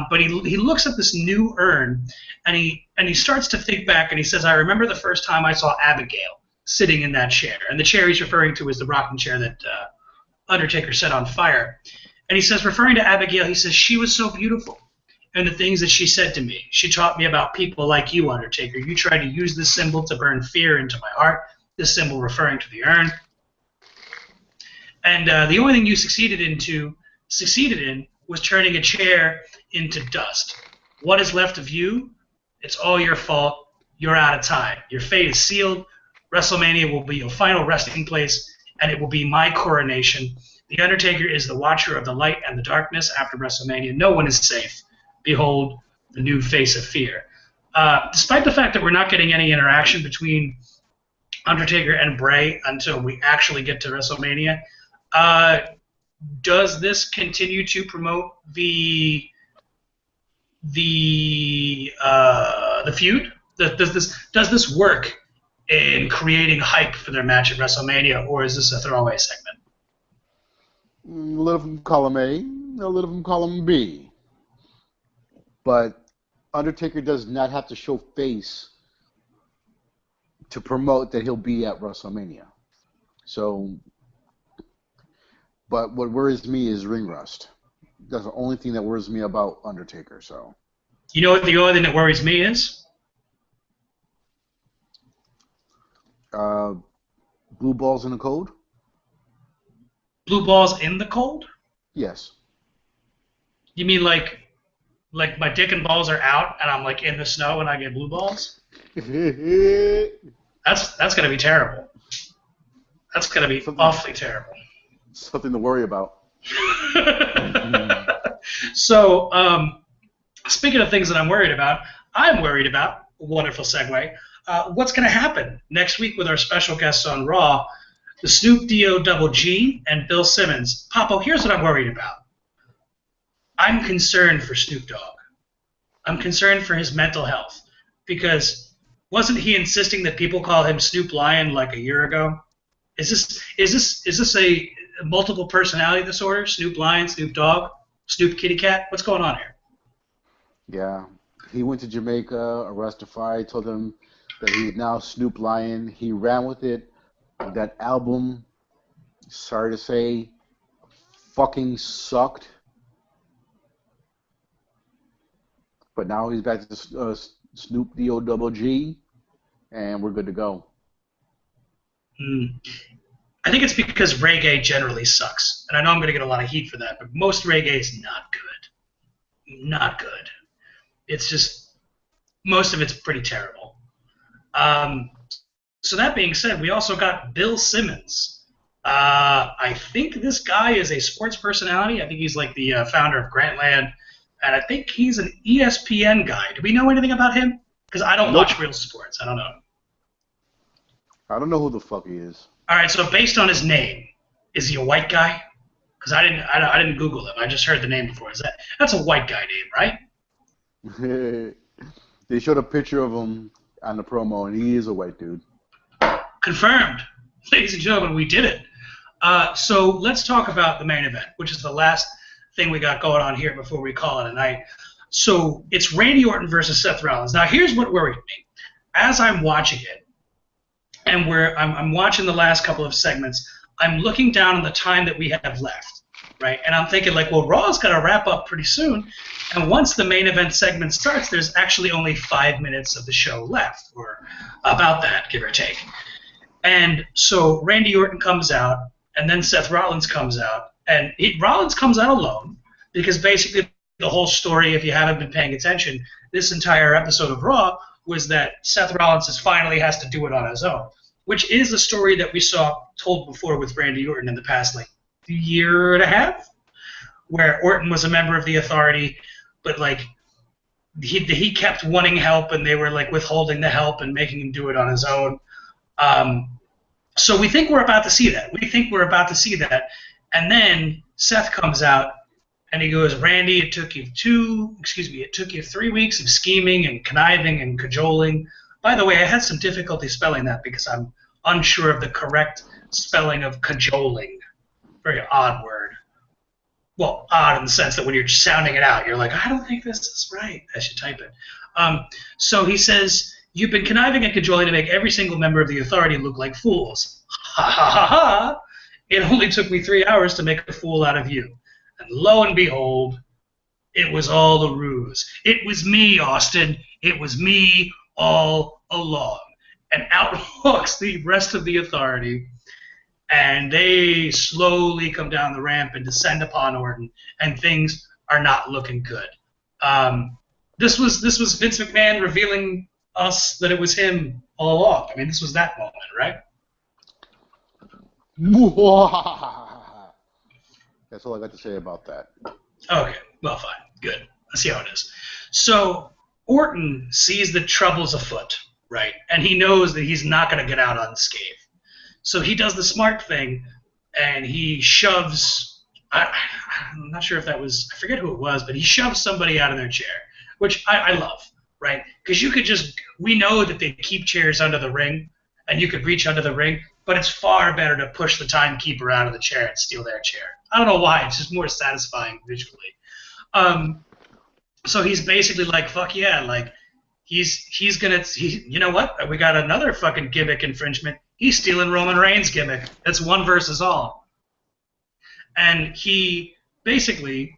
But he looks at this new urn, and he starts to think back, and he says, "I remember the first time I saw Abigail sitting in that chair," and the chair he's referring to is the rocking chair that Undertaker set on fire. And he says, referring to Abigail, he says, "She was so beautiful. And the things that she said to me, she taught me about people like you, Undertaker. You tried to use this symbol to burn fear into my heart," this symbol referring to the urn. "And the only thing you succeeded in was turning a chair into dust. What is left of you? It's all your fault. You're out of time. Your fate is sealed. WrestleMania will be your final resting place, and it will be my coronation. The Undertaker is the watcher of the light and the darkness. After WrestleMania, no one is safe. Behold, the new face of fear." Despite the fact that we're not getting any interaction between Undertaker and Bray until we actually get to WrestleMania, does this continue to promote the feud? Does this work in creating hype for their match at WrestleMania, or is this a throwaway segment? A little of them call him A, a little of them call him B. But Undertaker does not have to show face to promote that he'll be at WrestleMania. So, but what worries me is ring rust. That's the only thing that worries me about Undertaker. So, you know what the only thing that worries me is? Blue balls in the cold? Blue balls in the cold? Yes. You mean like my dick and balls are out and I'm in the snow and I get blue balls? That's gonna be terrible. That's gonna be awfully terrible. Something to worry about. So, speaking of things that I'm worried about wonderful segue, what's going to happen next week with our special guests on Raw, the Snoop D-O Double G and Bill Simmons. Papo, here's what I'm worried about. I'm concerned for Snoop Dogg. I'm concerned for his mental health, because wasn't he insisting that people call him Snoop Lion like a year ago? Is this a multiple personality disorder? Snoop Lion, Snoop Dogg, Snoop Kitty Cat? What's going on here? Yeah, he went to Jamaica, a Rastafari told him that he's now Snoop Lion. He ran with it. That album sorry to say, fucking sucked. But now he's back to Snoop D-O-double-G, and we're good to go. I think it's because reggae generally sucks. And I know I'm going to get a lot of heat for that, but most reggae is not good. Not good. It's just, most of it's pretty terrible. So that being said, we also got Bill Simmons. I think this guy is a sports personality. I think he's like the founder of Grantland, and I think he's an ESPN guy. Do we know anything about him? Because I don't watch real sports. I don't know. I don't know who the fuck he is. All right, so based on his name, is he a white guy? Because I didn't Google him. I just heard the name before. That's a white guy name, right? They showed a picture of him on the promo, and he is a white dude. Confirmed. Ladies and gentlemen, we did it. So let's talk about the main event, which is the last thing we got going on here before we call it a night. So it's Randy Orton versus Seth Rollins. Now, here's what worried me. As I'm watching it, and I'm watching the last couple of segments, I'm looking down on the time that we have left, right? And I'm thinking, like, well, Raw's got to wrap up pretty soon. And once the main event segment starts, there's actually only 5 minutes of the show left, or about that, give or take. And so Randy Orton comes out, and then Seth Rollins comes out. And Rollins comes out alone, because basically the whole story, if you haven't been paying attention, this entire episode of Raw was that Seth Rollins finally has to do it on his own, which is a story that we saw told before with Randy Orton in the past, like, year and a half, where Orton was a member of the Authority, but, like, he kept wanting help, and they were, like, withholding the help and making him do it on his own. So we think we're about to see that. And then Seth comes out, and he goes, Randy, it took you 3 weeks of scheming and conniving and cajoling. By the way, I had some difficulty spelling that because I'm unsure of the correct spelling of cajoling. Very odd word. Well, odd in the sense that when you're sounding it out, you're like, I don't think this is right. I should type it. So he says, you've been conniving and cajoling to make every single member of the Authority look like fools. Ha ha ha ha! It only took me 3 hours to make a fool out of you. And lo and behold, it was all a ruse. It was me, Austin. It was me all along. And out walks the rest of the Authority, and they slowly come down the ramp and descend upon Orton, and things are not looking good. This was Vince McMahon revealing us that it was him all along. I mean, this was that moment, right? That's all I got to say about that. Okay, well, fine. Good. Let's see how it is. So Orton sees the trouble's afoot, right? And he knows that he's not going to get out unscathed. So he does the smart thing, and he shoves, I'm not sure if that was, I forget who it was, but he shoves somebody out of their chair, which I love, right? Because you could just, we know that they keep chairs under the ring, and you could reach under the ring, but it's far better to push the timekeeper out of the chair and steal their chair. I don't know why. It's just more satisfying visually. So he's basically like, fuck yeah, like, he's gonna, you know what? We got another fucking gimmick infringement. He's stealing Roman Reigns' gimmick. That's one versus all. And he basically,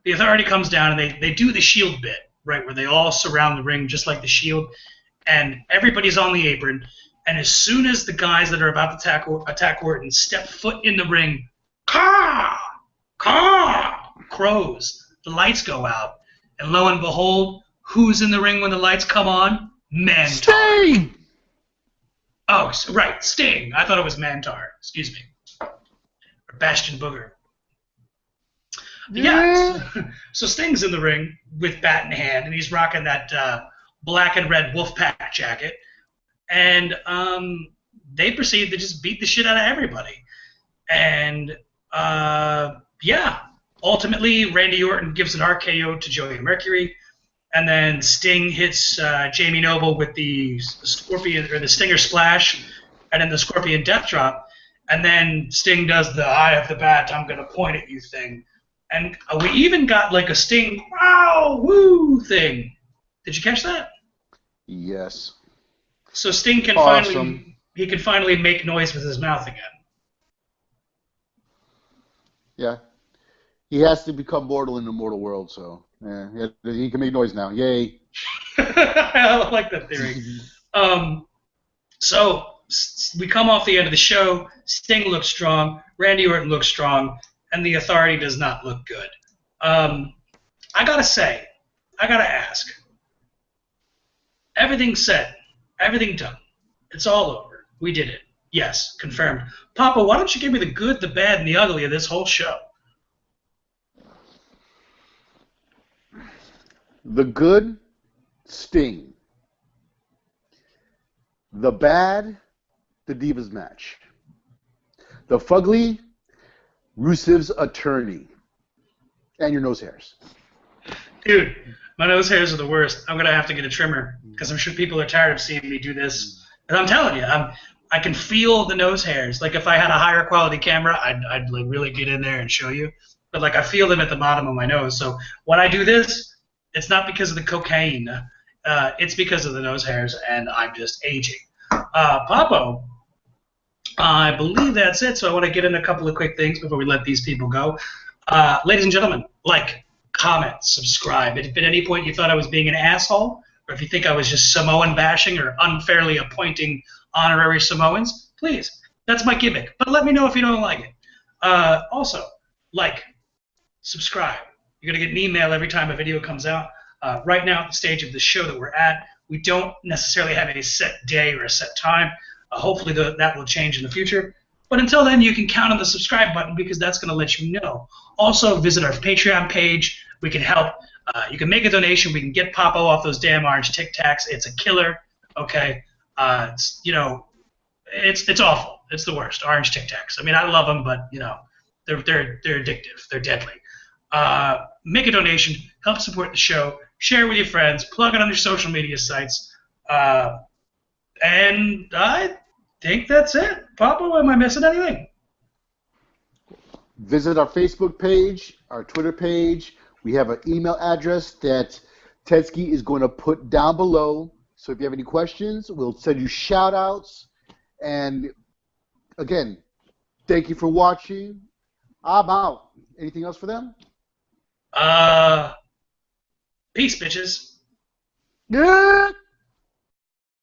the Authority comes down and they do the Shield bit, right, where they all surround the ring just like the Shield, and everybody's on the apron. And as soon as the guys that are about to attack Orton step foot in the ring, caw, crows. The lights go out, and lo and behold, who's in the ring when the lights come on? Mantar. Sting! Oh, right, Sting. I thought it was Mantar. Excuse me. Or Bastion Booger. Yeah. So Sting's in the ring with bat in hand, and he's rocking that black and red Wolfpack jacket. And they proceed to just beat the shit out of everybody. And, yeah, ultimately, Randy Orton gives an RKO to Joey Mercury. And then Sting hits Jamie Noble with the Scorpion, or the Stinger Splash, and then the Scorpion Death Drop. And then Sting does the Eye of the Bat, I'm going to point at you thing. And we even got like a Sting, wow, woo thing. Did you catch that? Yes. So Sting can awesome. finally make noise with his mouth again. Yeah. He has to become mortal in the mortal world, so yeah, he can make noise now. Yay. I like that theory. So we come off the end of the show. Sting looks strong. Randy Orton looks strong. And the Authority does not look good. I got to ask. Everything's set. Everything done. It's all over. We did it. Yes, confirmed. Papa, why don't you give me the good, the bad, and the ugly of this whole show? The good, Sting. The bad, the Divas match. The fugly, Rusev's attorney. And your nose hairs. Dude, my nose hairs are the worst. I'm going to have to get a trimmer because I'm sure people are tired of seeing me do this. And I'm telling you, I can feel the nose hairs. Like if I had a higher quality camera, I'd like really get in there and show you. But like I feel them at the bottom of my nose. So when I do this, it's not because of the cocaine. It's because of the nose hairs, and I'm just aging. Papo, I believe that's it. So I want to get in a couple of quick things before we let these people go. Ladies and gentlemen, like, comment, subscribe. If at any point you thought I was being an asshole, or if you think I was just Samoan bashing or unfairly appointing honorary Samoans, please. That's my gimmick. But let me know if you don't like it. Also, like, subscribe. You're going to get an email every time a video comes out. Right now, at the stage of the show that we're at, we don't necessarily have a set day or a set time. Hopefully that will change in the future. But until then, you can count on the subscribe button because that's going to let you know. Also, visit our Patreon page. We can help. You can make a donation. We can get Papo off those damn orange Tic Tacs. It's a killer. Okay. It's awful. It's the worst. Orange Tic Tacs. I mean, I love them, but they're addictive. They're deadly. Make a donation. Help support the show. Share with your friends. Plug it on your social media sites. And I think that's it. Papo, am I missing anything? Visit our Facebook page, our Twitter page. We have an email address that Tetsky is going to put down below. So if you have any questions, we'll send you shout-outs. And, again, thank you for watching. I'm out. Anything else for them? Peace, bitches. Yeah.